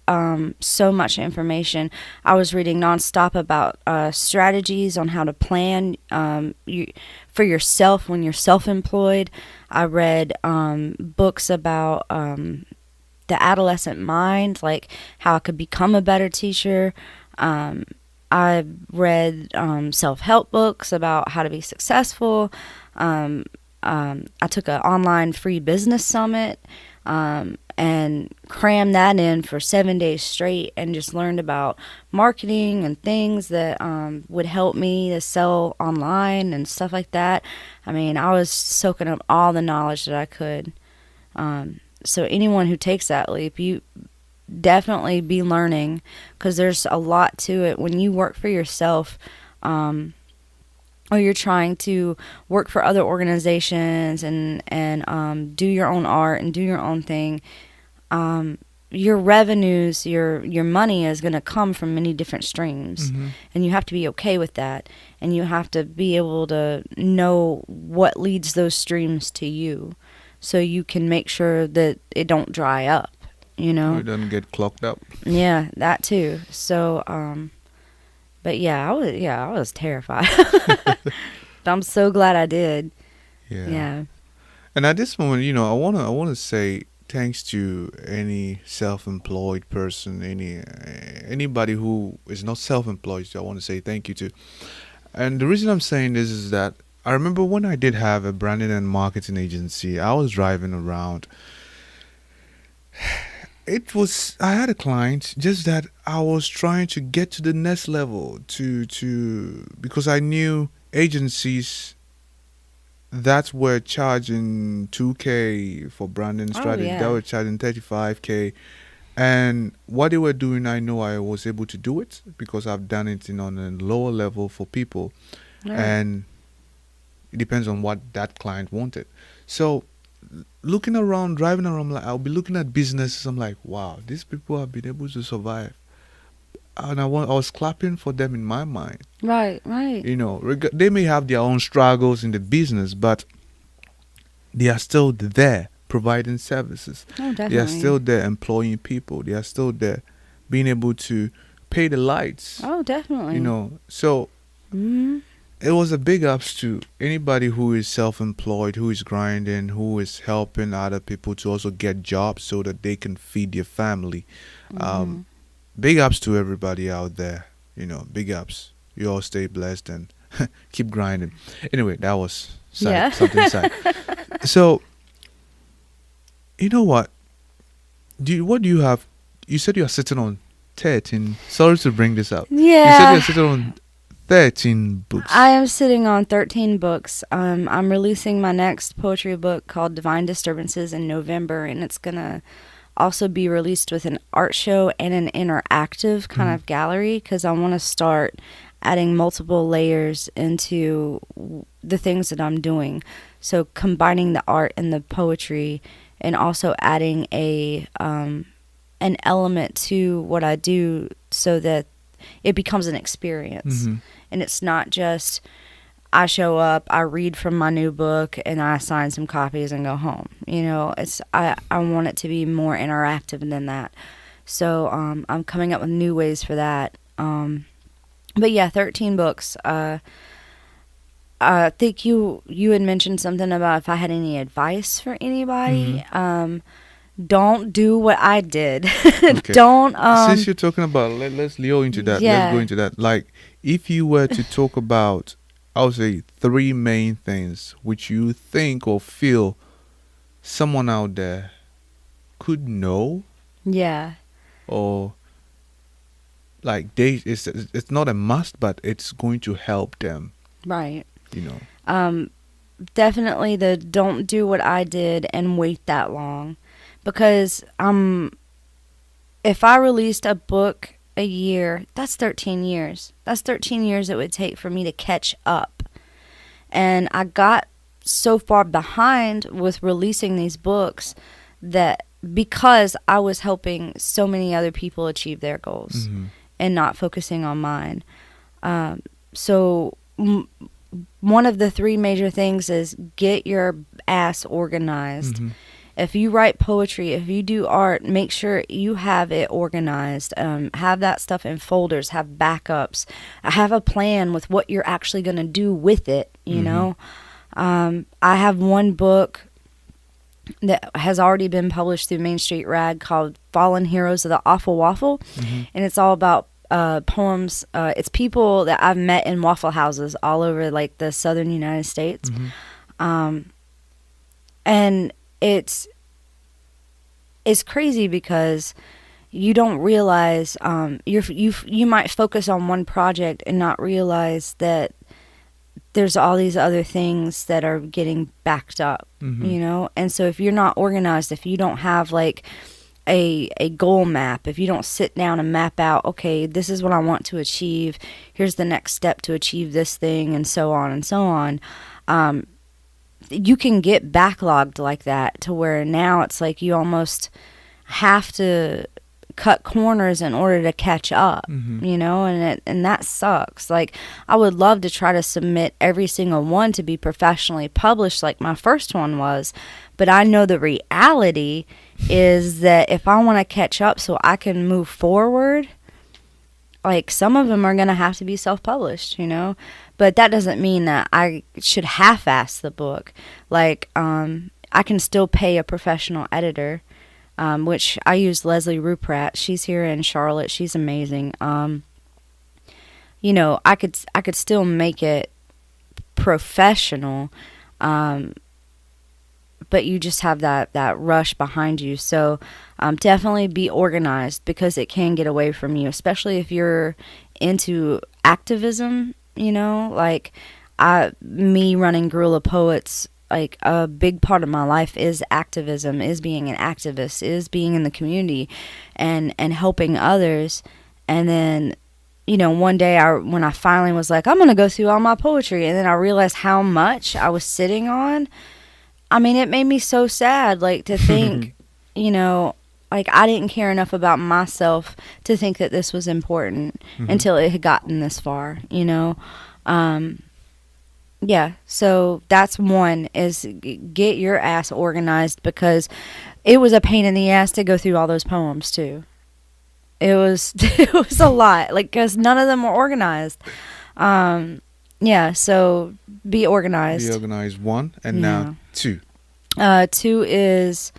so much information. I was reading nonstop about strategies on how to plan for yourself when you're self-employed. I read books about the adolescent mind, like how I could become a better teacher. I read self-help books about how to be successful. I took an online free business summit and crammed that in for 7 days straight and just learned about marketing and things that would help me to sell online and stuff like that. I mean, I was soaking up all the knowledge that I could. So anyone who takes that leap, you definitely be learning, because there's a lot to it when you work for yourself, or you're trying to work for other organizations and do your own art and do your own thing. Your revenues, your money is going to come from many different streams, and you have to be okay with that, and you have to be able to know what leads those streams to you, so you can make sure that it don't dry up, you know. It doesn't get clogged up. Yeah, that too. So but yeah, I was terrified. But I'm so glad I did. Yeah. And at this moment, I wanna say thanks to any self-employed person, anybody who is not self-employed. I want to say thank you to. And the reason I'm saying this is that I remember when I did have a branding and marketing agency, I was driving around. I had a client, just that I was trying to get to the next level because I knew agencies that were charging 2K for branding strategy, that were charging 35K. And what they were doing, I know I was able to do it because I've done it on a lower level for people. Right. And it depends on what that client wanted. So looking around, driving around, I'll be looking at businesses. I'm like, wow, these people have been able to survive. And I was clapping for them in my mind. Right. They may have their own struggles in the business, but they are still there providing services. Oh, definitely. They are still there employing people. They are still there being able to pay the lights. Oh, definitely. So Mm-hmm. It was a big ups to anybody who is self-employed, who is grinding, who is helping other people to also get jobs so that they can feed their family. Big ups to everybody out there. Big ups. You all stay blessed and keep grinding. Anyway, that was something side. So, you know what? What do you have? You said you are sitting on 13. Sorry to bring this up. Yeah. You said you're sitting on 13 books. I am sitting on 13 books. I'm releasing my next poetry book called Divine Disturbances in November, and it's going to also be released with an art show and an interactive kind of gallery, because I want to start adding multiple layers into the things that I'm doing. So combining the art and the poetry, and also adding an element to what I do so that it becomes an experience. Mm-hmm. And it's not just I show up, I read from my new book, and I sign some copies and go home. You know, I want it to be more interactive than that. So I'm coming up with new ways for that. But yeah, 13 books. I think you had mentioned something about if I had any advice for anybody. Don't do what I did. Okay. Don't. Since you're talking about, let's go into that. Yeah. Let's go into that. Like, if you were to talk about, I would say 3 main things which you think or feel someone out there could know, Yeah. or like it's not a must, but it's going to help them. Right. You know. Definitely the don't do what I did and wait that long, because if I released a book a year, that's 13 years. That's 13 years it would take for me to catch up. And I got so far behind with releasing these books that because I was helping so many other people achieve their goals and not focusing on mine. So one of the 3 major things is get your ass organized. If you write poetry, if you do art, make sure you have it organized. Have that stuff in folders, have backups, have a plan with what you're actually going to do with it, you know. I have one book that has already been published through Main Street Rag called Fallen Heroes of the Awful Waffle, and it's all about poems. It's people that I've met in waffle houses all over like the southern United States. And it's crazy because you don't realize you might focus on one project and not realize that there's all these other things that are getting backed up, you know? And so if you're not organized, if you don't have like a goal map, if you don't sit down and map out, okay, this is what I want to achieve, here's the next step to achieve this thing, and so on and so on, you can get backlogged like that to where now it's like you almost have to cut corners in order to catch up, you know, and that sucks. Like, I would love to try to submit every single one to be professionally published like my first one was, but I know the reality is that if I want to catch up so I can move forward, like, some of them are going to have to be self-published, you know, but that doesn't mean that I should half-ass the book. Like, I can still pay a professional editor, which I use Leslie Ruprat. She's here in Charlotte. She's amazing. You know, I could still make it professional, but you just have that rush behind you. So definitely be organized, because it can get away from you, especially if you're into activism, you know, like me running Guerrilla Poets, like a big part of my life is activism, is being an activist, is being in the community and helping others. And then, you know, one day when I finally was like, I'm going to go through all my poetry, and then I realized how much I was sitting on. I mean, it made me so sad, like, to think, you know, like, I didn't care enough about myself to think that this was important until it had gotten this far, you know. Yeah, so that's one, is get your ass organized, because it was a pain in the ass to go through all those poems too. It was a lot, like, because none of them were organized. Yeah, so be organized. Be organized, 1, and now 2. 2 is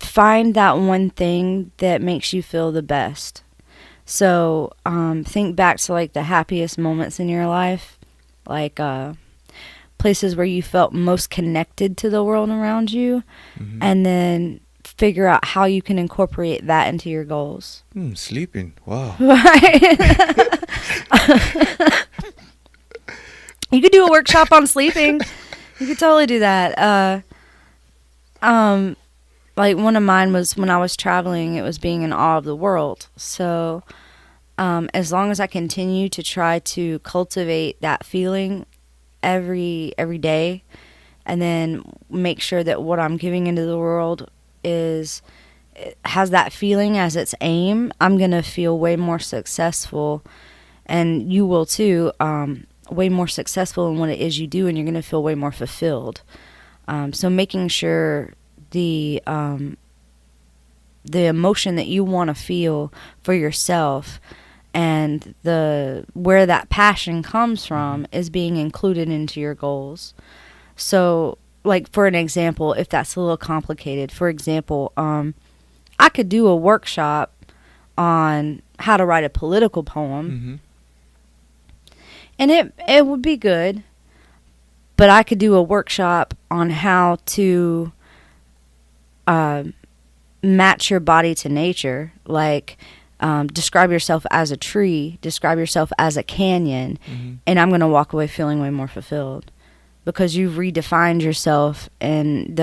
find that one thing that makes you feel the best. So think back to like the happiest moments in your life, like places where you felt most connected to the world around you, and then figure out how you can incorporate that into your goals. Sleeping, wow. Right. You could do a workshop on sleeping. You could totally do that. Like, one of mine was when I was traveling, it was being in awe of the world. So as long as I continue to try to cultivate that feeling every day, and then make sure that what I'm giving into the world has that feeling as its aim, I'm gonna feel way more successful, and you will too. Way more successful in what it is you do, and you're gonna feel way more fulfilled. So making sure the emotion that you want to feel for yourself and where that passion comes from is being included into your goals. So, like, for an example, if that's a little complicated, for example, I could do a workshop on how to write a political poem, and it would be good, but I could do a workshop on how to match your body to nature, like describe yourself as a tree, describe yourself as a canyon, and I'm going to walk away feeling way more fulfilled because you've redefined yourself, and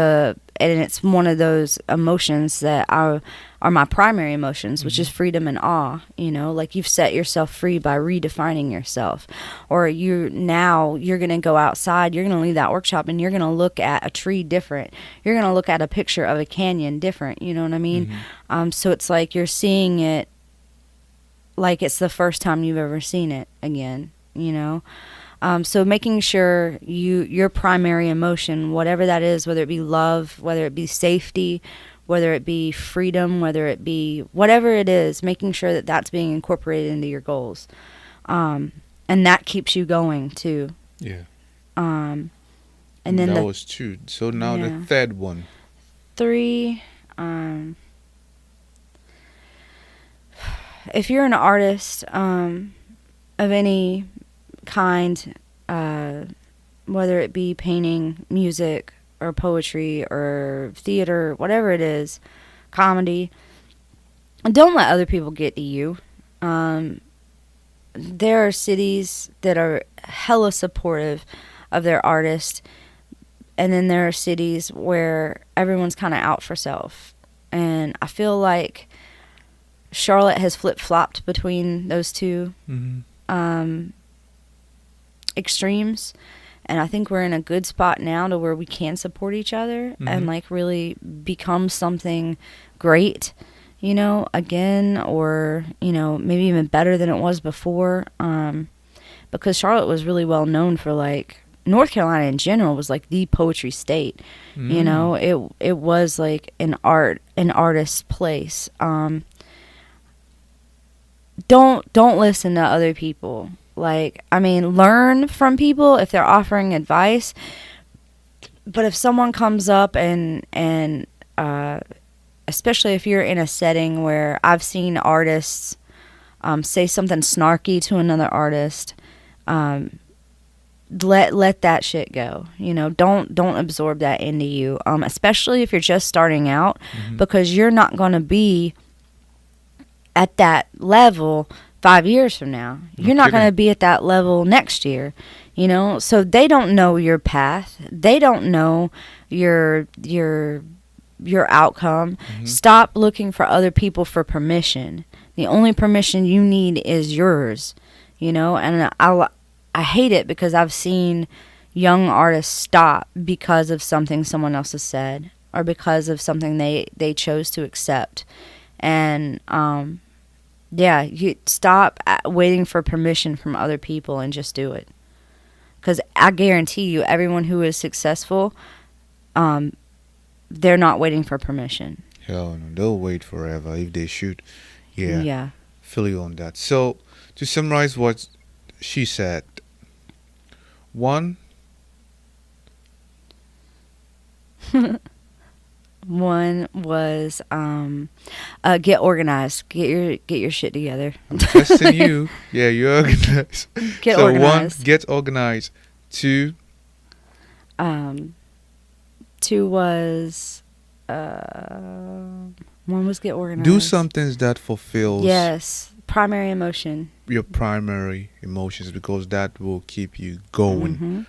it's one of those emotions that are my primary emotions, which is freedom and awe. Like, you've set yourself free by redefining yourself. Or you're going to go outside, you're going to leave that workshop, and you're going to look at a tree different. You're going to look at a picture of a canyon different. You know what I mean? So it's like you're seeing it like it's the first time you've ever seen it again, So making sure your primary emotion, whatever that is, whether it be love, whether it be safety, whether it be freedom, whether it be whatever it is, making sure that that's being incorporated into your goals. And that keeps you going too. Yeah. And then that was 2. So now the third one. 3, if you're an artist of any kind, whether it be painting, music, or poetry, or theater, whatever it is, comedy, don't let other people get to you. There are cities that are hella supportive of their artists, and then there are cities where everyone's kind of out for self. And I feel like Charlotte has flip-flopped between those two extremes, and I think we're in a good spot now to where we can support each other and like really become something great, again, or maybe even better than it was before, because Charlotte was really well known for, like, North Carolina in general was like the poetry state. It was like an artist's place. Don't listen to other people. Like, I mean, learn from people if they're offering advice. But if someone comes up and especially if you're in a setting where I've seen artists say something snarky to another artist, let that shit go. Don't absorb that into you. Especially if you're just starting out, because you're not going to be at that level 5 years from now. You're not going to be at that level next year, so they don't know your path. They don't know your outcome. Stop looking for other people for permission. The only permission you need is yours, and I hate it because I've seen young artists stop because of something someone else has said or because of something they chose to accept. And you stop waiting for permission from other people and just do it. Because I guarantee you, everyone who is successful, they're not waiting for permission. Hell no, they'll wait forever if they should. Yeah. Feel you on that. So, to summarize what she said, 1, one was get organized. Get your shit together. I'm testing you. Yeah, you're organized. Get so organized. 1, get organized. 2, 2 was 1 was get organized. do some things that fulfills primary emotion. Your primary emotions, because that will keep you going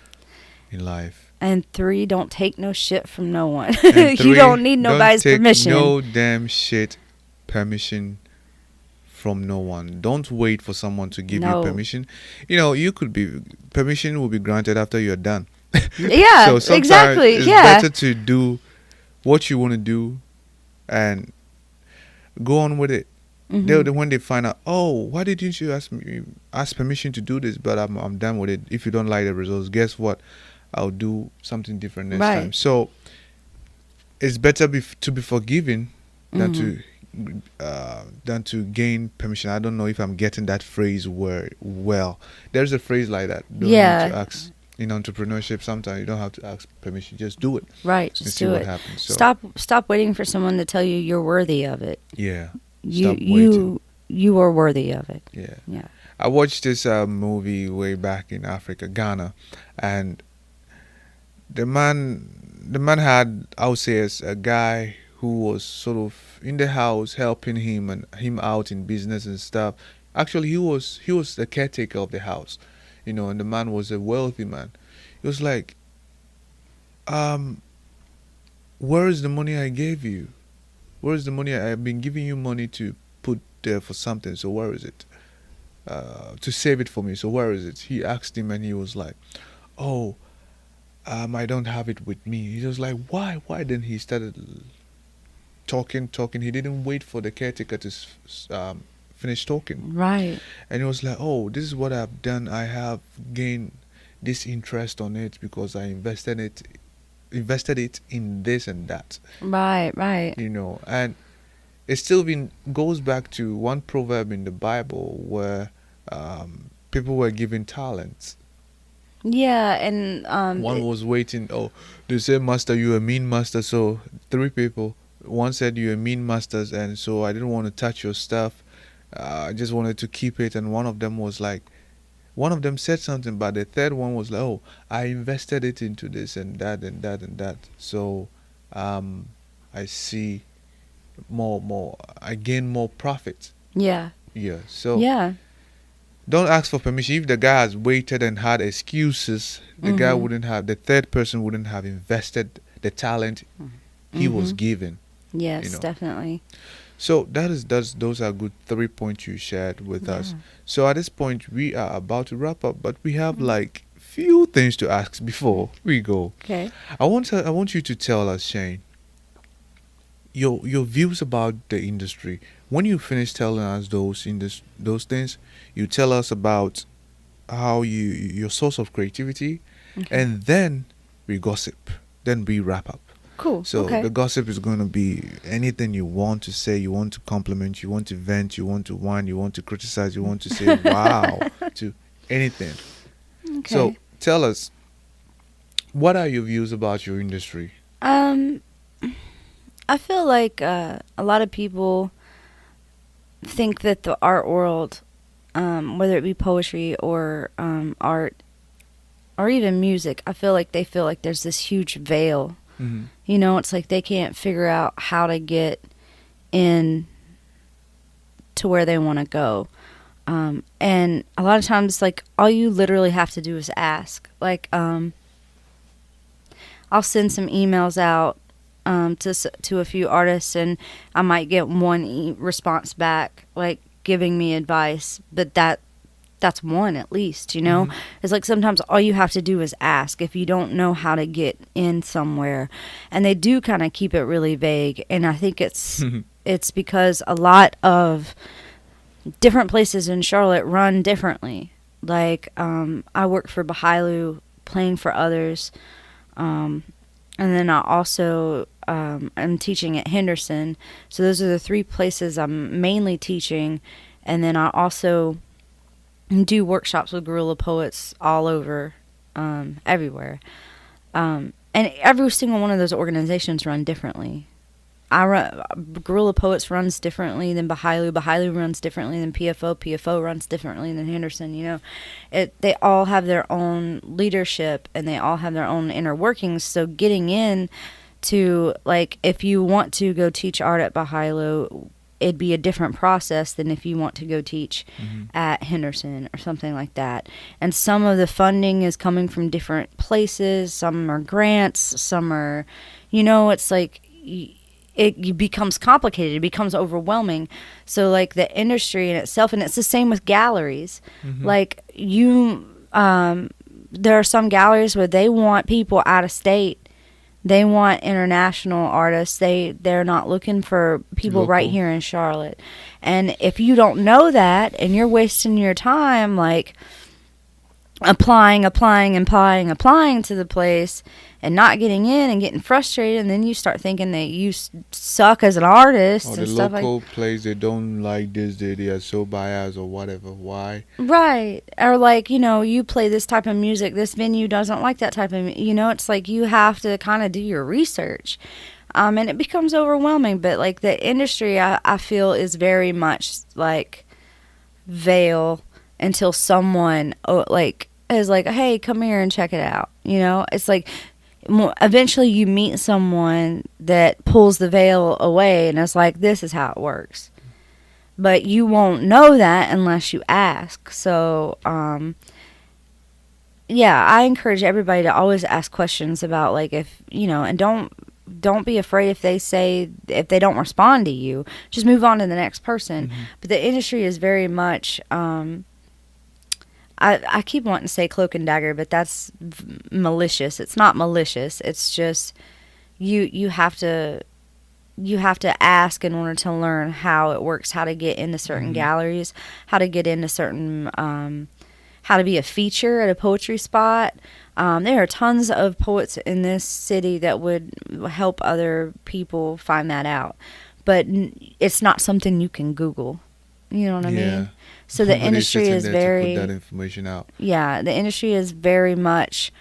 in life. And 3, don't take no shit from no one. And 3, you don't need nobody's don't take permission. No damn shit permission from no one. Don't wait for someone to give you No. permission. You could be permission will be granted after you're done. Yeah, So sometimes exactly. it's Yeah. better to do what you want to do and go on with it. When they find out, oh, why didn't you ask permission to do this? But I'm done with it. If you don't like the results, guess what? I'll do something different next Right. time. So it's better to be forgiven than to gain permission. I don't know if I'm getting that phrase well. There's a phrase like that. Don't need Yeah. to ask. In entrepreneurship, sometimes you don't have to ask permission. Just do it. Right. And Just see do what it. happens. So, Stop waiting for someone to tell you you're worthy of it. yeah. You Stop waiting. you are worthy of it. Yeah. Yeah. I watched this movie way back in Africa, Ghana, and the man had, I would say, as a guy who was sort of in the house helping him out in business and stuff. Actually, he was the caretaker of the house, and the man was a wealthy man. He was like, where is the money I gave you? Where is the money? I've been giving you money to put there for something. So where is it? To save it for me. So where is it? He asked him, and he was like, oh, I don't have it with me. He was like, why? Why? Then he started talking. He didn't wait for the caretaker to finish talking. Right. And he was like, oh, this is what I've done. I have gained this interest on it because I invested it in this and that. Right. And it still goes back to one proverb in the Bible where people were given talents. Yeah, and One was waiting. Oh, they said, master, you a mean master. So 3 people. One said, you a mean masters, and so I didn't want to touch your stuff. I just wanted to keep it. And one of them said something, but the third one was like, oh, I invested it into this and that and that and that. So I see more. I gain more profit. Yeah. Yeah. So Yeah. don't ask for permission. If the guy has waited and had excuses, the third person wouldn't have invested the talent he was given. Yes, definitely. So those are good 3 points you shared with us. So at this point we are about to wrap up, but we have like few things to ask before we go. Okay. I want you to tell us, Shane, your views about the industry. When you finish telling us those things, you tell us about how your source of creativity, and then we gossip. Then we wrap up. Cool. So okay. the gossip is going to be anything you want to say, you want to compliment, you want to vent, you want to whine, you want to criticize, you want to say wow to anything. Okay. So tell us, what are your views about your industry? I feel like a lot of people think that the art world, whether it be poetry or art or even music, I feel like there's this huge veil. It's like they can't figure out how to get in to where they want to go. And a lot of times, like, all you literally have to do is ask. Like, I'll send some emails out to a few artists, and I might get one response back, like, giving me advice, but that's one at least, It's like sometimes all you have to do is ask if you don't know how to get in somewhere. And they do kind of keep it really vague, and I think it's because a lot of different places in Charlotte run differently. Like I work for Bahailu, playing for others, and then I also I'm teaching at Henderson. So those are the 3 places I'm mainly teaching, and then I also do workshops with guerrilla poets all over, everywhere. And every single one of those organizations run differently. Guerrilla Poets runs differently than Bahailu. Bahailu runs differently than PFO. PFO runs differently than Henderson. They all have their own leadership, and they all have their own inner workings. So getting in to, like, if you want to go teach art at Bahailu, it'd be a different process than if you want to go teach at Henderson or something like that. And some of the funding is coming from different places. Some are grants, some are, it's like it becomes complicated. It becomes overwhelming. So like the industry in itself, and it's the same with galleries. Like there are some galleries where they want people out of state. They want international artists. They're not looking for people Local. right here in Charlotte. And if you don't know that and you're wasting your time like applying to the place and not getting in and getting frustrated, and then you start thinking that you suck as an artist Or and the stuff local like place, they don't like this, they are so biased or whatever. Why? right. Or like, you play this type of music, this venue doesn't like that type of it's like you have to kind of do your research. And it becomes overwhelming, but like the industry I feel is very much like veil until someone like is like, hey, come here and check it out. It's like eventually you meet someone that pulls the veil away and it's like, this is how it works. But you won't know that unless you ask. So yeah, I encourage everybody to always ask questions about like if and don't be afraid if they don't respond to you. Just move on to the next person. But the industry is very much I keep wanting to say cloak and dagger, but that's malicious. It's not malicious. It's just you have to ask in order to learn how it works, how to get into certain galleries, how to get into certain how to be a feature at a poetry spot. There are tons of poets in this city that would help other people find that out, but it's not something you can Google. You know what I mean? So the industry is very to put that information out. Yeah, the industry is very much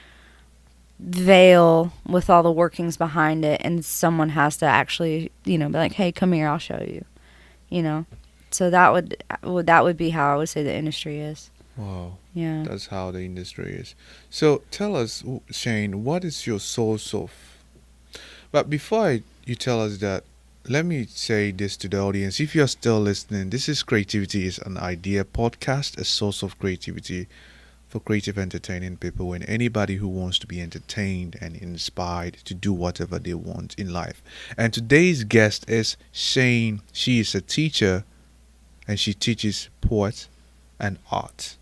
veil with all the workings behind it, and someone has to actually, be like, "Hey, come here, I'll show you." So that would be how I would say the industry is. Wow. Yeah. That's how the industry is. So tell us, Shane, what is your source of? But before you tell us that, let me say this to the audience. If you're still listening, this is Creativity is an Idea podcast, a source of creativity for creative entertaining people and anybody who wants to be entertained and inspired to do whatever they want in life. And today's guest is Shane. She is a teacher and she teaches poets and art.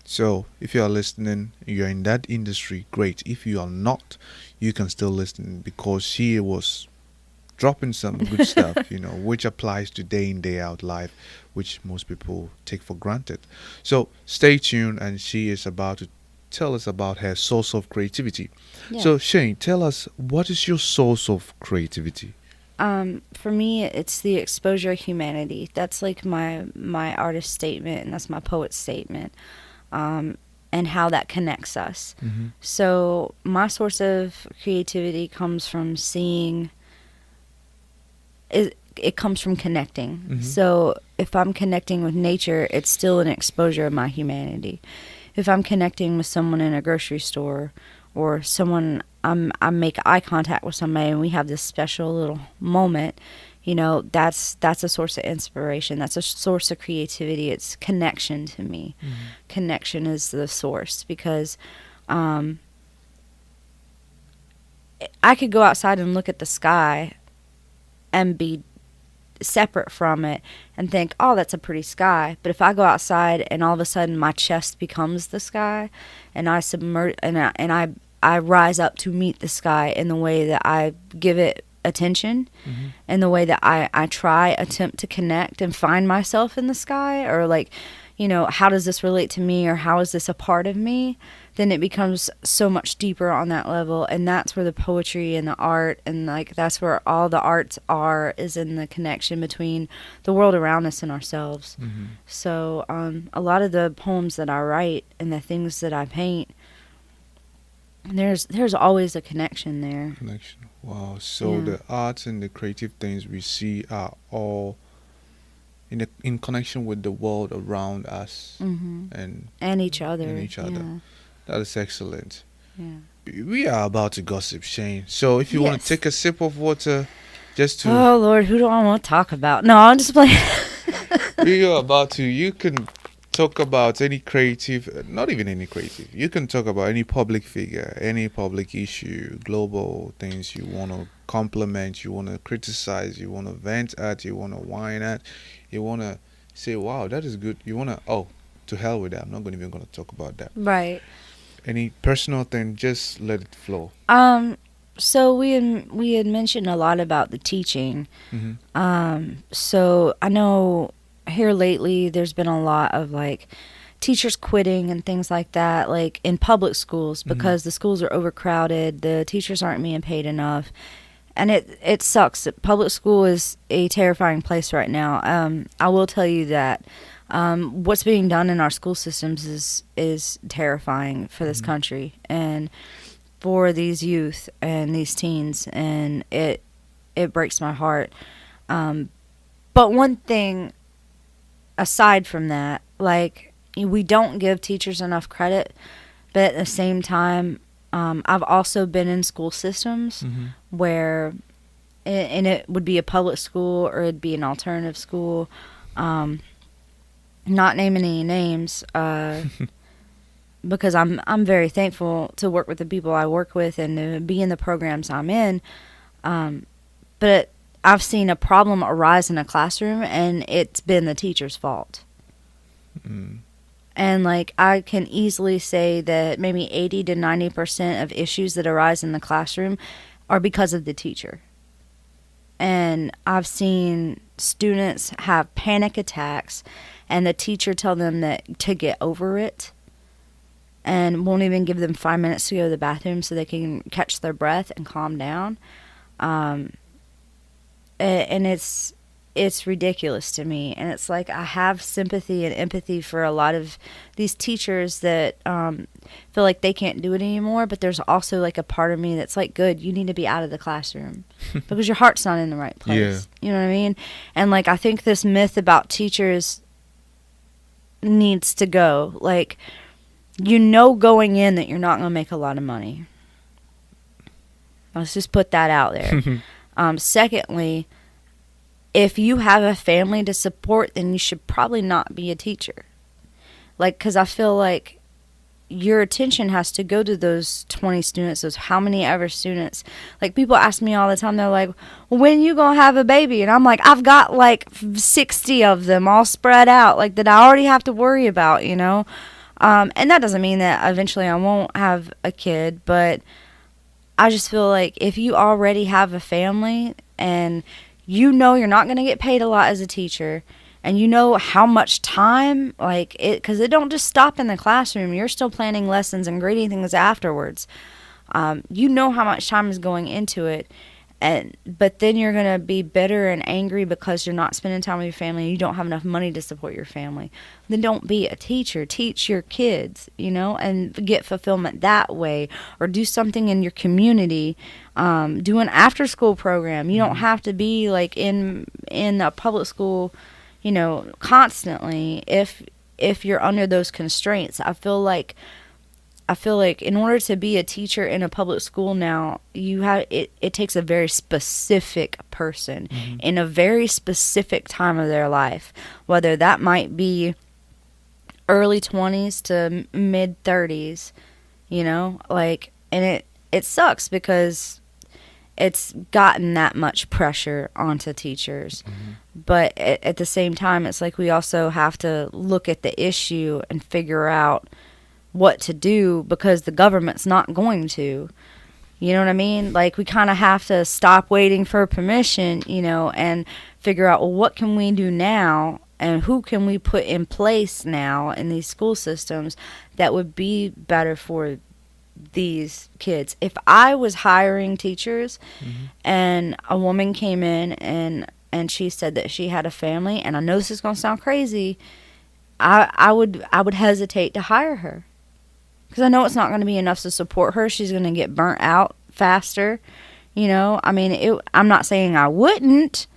So if you are listening, you're in that industry, great. If you are not, you can still listen because she was dropping some good stuff, which applies to day in, day out life, which most people take for granted. So stay tuned, and she is about to tell us about her source of creativity. Yeah. So Shane, tell us, what is your source of creativity? For me, it's the exposure of humanity. That's like my artist statement, and that's my poet statement, and how that connects us. So my source of creativity comes from seeing. It comes from connecting. So if I'm connecting with nature, it's still an exposure of my humanity. If I'm connecting with someone in a grocery store or someone, I make eye contact with somebody and we have this special little moment, that's a source of inspiration. That's a source of creativity. It's connection to me. Connection is the source because I could go outside and look at the sky and be separate from it and think, oh, that's a pretty sky. But if I go outside and all of a sudden my chest becomes the sky and I submerge and I rise up to meet the sky in the way that I give it attention, and the way that I attempt to connect and find myself in the sky, or like, how does this relate to me, or how is this a part of me, then it becomes so much deeper on that level. And that's where the poetry and the art and like that's where all the arts is in the connection between the world around us and ourselves. So a lot of the poems that I write and the things that I paint, there's always a connection there. Wow. So the arts and the creative things we see are all in connection with the world around us and each other. Yeah. That is excellent. Yeah. We are about to gossip, Shane. So if you want to take a sip of water, just to... Oh, Lord, who do I want to talk about? No, I'm just playing. You can talk about any creative, not even any creative. You can talk about any public figure, any public issue, global things you want to compliment, you want to criticize, you want to vent at, you want to whine at, you want to say, "Wow, that is good." You want to, oh, to hell with that. I'm not gonna even going to talk about that. Right. Any personal thing, just let it flow. So we had mentioned a lot about the teaching. So I know here lately there's been a lot of like teachers quitting and things like that, like in public schools, because the schools are overcrowded, the teachers aren't being paid enough, and it sucks. Public school is a terrifying place right now. I will tell you that what's being done in our school systems is terrifying for this country and for these youth and these teens, and it breaks my heart. But one thing aside from that, like, we don't give teachers enough credit, but at the same time, I've also been in school systems where, and it would be a public school or it'd be an alternative school, not naming any names, because I'm very thankful to work with the people I work with and to be in the programs I'm in. But I've seen a problem arise in a classroom, and it's been the teacher's fault. And like, I can easily say that maybe 80 to 90% of issues that arise in the classroom are because of the teacher. And I've seen students have panic attacks, and the teacher tell them that to get over it, and won't even give them 5 minutes to go to the bathroom so they can catch their breath and calm down. And it's ridiculous to me. And it's like, I have sympathy and empathy for a lot of these teachers that feel like they can't do it anymore, but there's also like a part of me that's like, good, you need to be out of the classroom because your heart's not in the right place. You know what I mean? And like, I think this myth about teachers needs to go. Like, going in that you're not going to make a lot of money. Let's just put that out there. Secondly, if you have a family to support, then you should probably not be a teacher. Like, because I feel like your attention has to go to those 20 students, those how many ever students. Like, people ask me all the time, they're like, when you going to have a baby? And I'm like, I've got like 60 of them all spread out, like, that I already have to worry about, you know? And that doesn't mean that eventually I won't have a kid, but I just feel like if you already have a family and you know you're not going to get paid a lot as a teacher, and you know how much time, like, because it don't just stop in the classroom. You're still planning lessons and grading things afterwards. You know how much time is going into it, but then you're going to be bitter and angry because you're not spending time with your family and you don't have enough money to support your family. Then don't be a teacher. Teach your kids, you know, and get fulfillment that way, or do something in your community. Do an after-school program. You don't have to be like in a public school, you know, constantly if you're under those constraints. I feel like in order to be a teacher in a public school now, it takes a very specific person in a very specific time of their life, whether that might be early 20s to mid 30s, you know, like, and it sucks because it's gotten that much pressure onto teachers. But at the same time, it's like we also have to look at the issue and figure out what to do, because the government's not going to. You know what I mean? Like, we kind of have to stop waiting for permission, you know, and figure out, well, what can we do now, and who can we put in place now in these school systems that would be better for these kids. If I was hiring teachers and a woman came in and she said that she had a family, and I know this is going to sound crazy, I would hesitate to hire her. Because I know it's not going to be enough to support her. She's going to get burnt out faster. You know, I mean, I'm not saying I wouldn't,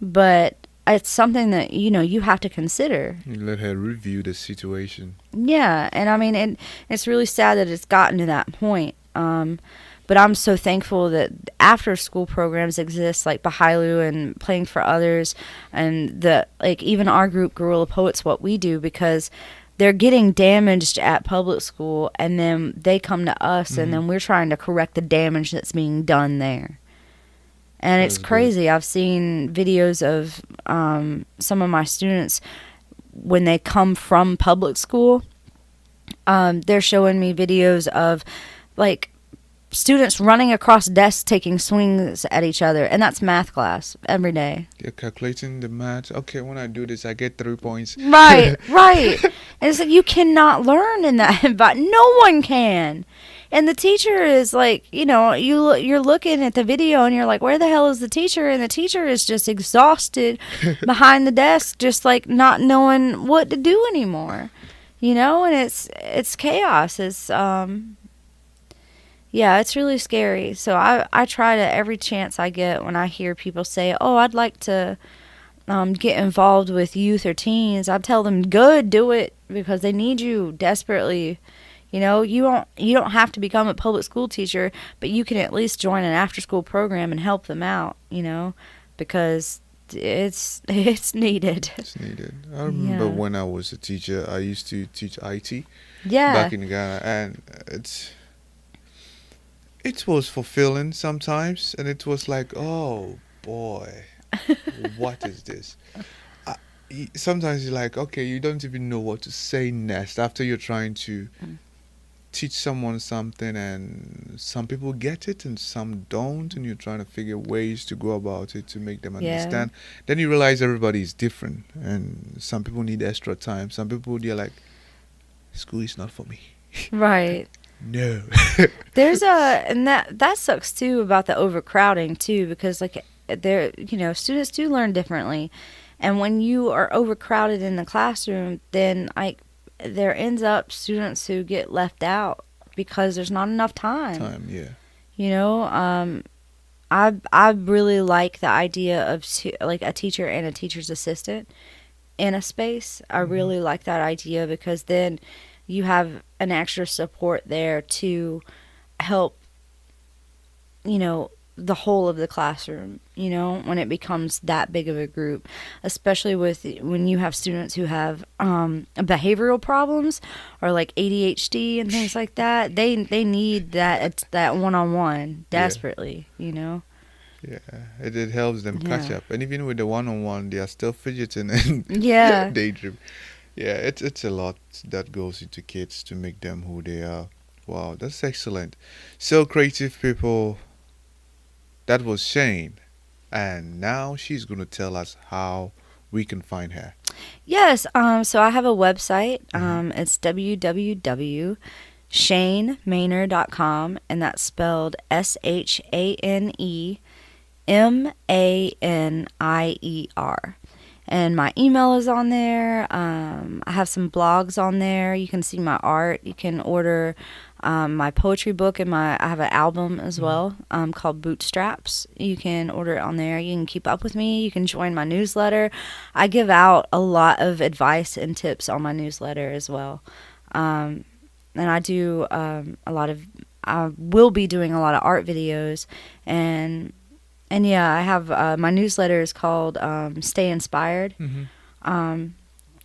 but it's something that, you know, you have to consider. You let her review the situation. Yeah, and I mean, it's really sad that it's gotten to that point. But I'm so thankful that after-school programs exist, like Bahailu and Playing for Others, and even our group, Guerrilla Poets, what we do, because they're getting damaged at public school, and then they come to us, and then we're trying to correct the damage that's being done there. And it's That's good. crazy. I've seen videos of some of my students when they come from public school. They're showing me videos of like students running across desks taking swings at each other, and that's math class every day. They're calculating the math. Okay, when I do this, I get 3 points. Right, right. And it's like you cannot learn in that environment. No one can. And the teacher is like, you're looking at the video and you're like, where the hell is the teacher? And the teacher is just exhausted behind the desk, just like not knowing what to do anymore. And it's chaos. Yeah, it's really scary. So I try to, every chance I get, when I hear people say, oh, I'd like to get involved with youth or teens, I tell them, good, do it, because they need you desperately. You don't have to become a public school teacher, but you can at least join an after school program and help them out, because it's needed. It's needed. I remember Yeah. when I was a teacher, I used to teach IT Yeah. back in Ghana, and it was fulfilling sometimes, and it was like, oh boy, what is this? I, Sometimes you're like, okay, you don't even know what to say next after you're trying to teach someone something, and some people get it and some don't, and you're trying to figure ways to go about it to make them Yeah. understand. Then you realize everybody is different, and some people need extra time. Some people, they're like, school is not for me. Right. No. And that sucks too about the overcrowding too, because like students do learn differently, and when you are overcrowded in the classroom, then like there ends up students who get left out because there's not enough time. Yeah. I really like the idea of like a teacher and a teacher's assistant in a space. I really like that idea, because then you have an extra support there to help, the whole of the classroom, when it becomes that big of a group, especially when you have students who have behavioral problems or like ADHD and things like that. They need that one-on-one desperately, Yeah, it helps them catch Yeah. up, and even with the one-on-one, they are still fidgeting and Yeah. daydream. Yeah, it's a lot that goes into kids to make them who they are. Wow, that's excellent. So creative people, that was Shane, and now she's gonna tell us how we can find her. Yes. So I have a website. Mhm. It's www.shanemanor.com, and that's spelled ShaneManier. And my email is on there. I have some blogs on there. You can see my art. You can order my poetry book, and I have an album as well called Bootstraps. You can order it on there. You can keep up with me. You can join my newsletter. I give out a lot of advice and tips on my newsletter as well. And I do I will be doing a lot of art videos, and yeah, I have my newsletter is called Stay Inspired.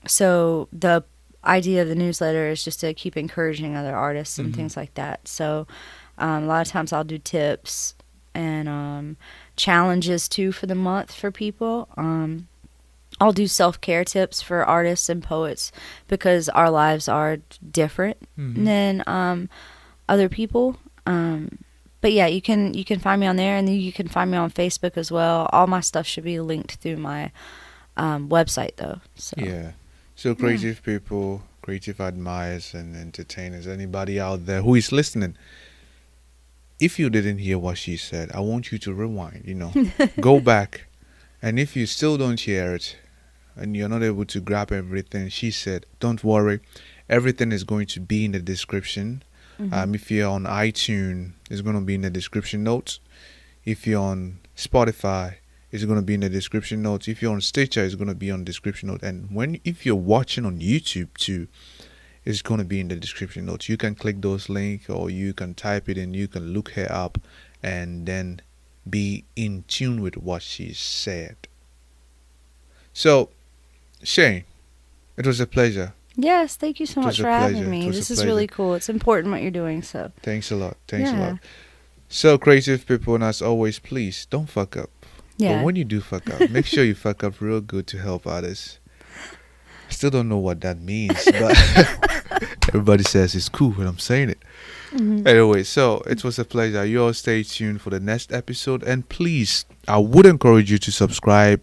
So the idea of the newsletter is just to keep encouraging other artists and things like that. So a lot of times I'll do tips and challenges too for the month for people. I'll do self-care tips for artists and poets, because our lives are different than other people. But yeah, you can find me on there, and then you can find me on Facebook as well. All my stuff should be linked through my website though. So Yeah. So creative people, creative admirers and entertainers, anybody out there who is listening, if you didn't hear what she said, I want you to rewind, go back, and if you still don't hear it and you're not able to grab everything she said, don't worry. Everything is going to be in the description. If you're on iTunes, it's going to be in the description notes. If you're on Spotify, it's going to be in the description notes. If you're on Stitcher, it's going to be on the description note. And if you're watching on YouTube too, it's going to be in the description notes. You can click those links, or you can type it in. You can look her up and then be in tune with what she said. So, Shane, it was a pleasure. yes, thank you so It much was a for pleasure. having me. It was This a is really pleasure. cool. It's important what you're doing. So Thanks a lot. Thanks a Yeah. lot. So, creative people, and as always, please don't fuck up. But Yeah. when you do fuck up, make sure you fuck up real good to help others. I still don't know what that means, but everybody says it's cool when I'm saying it. Mhm. Anyway, so it was a pleasure. You all stay tuned for the next episode. And please, I would encourage you to subscribe,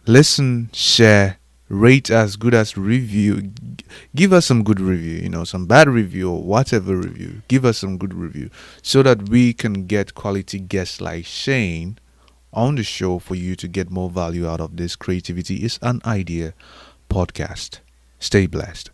listen, share, rate us, good as review. Give us some good review, some bad review or whatever review. Give us some good review so that we can get quality guests like Shane on the show for you to get more value out of this. Creativity is an idea podcast. Stay blessed.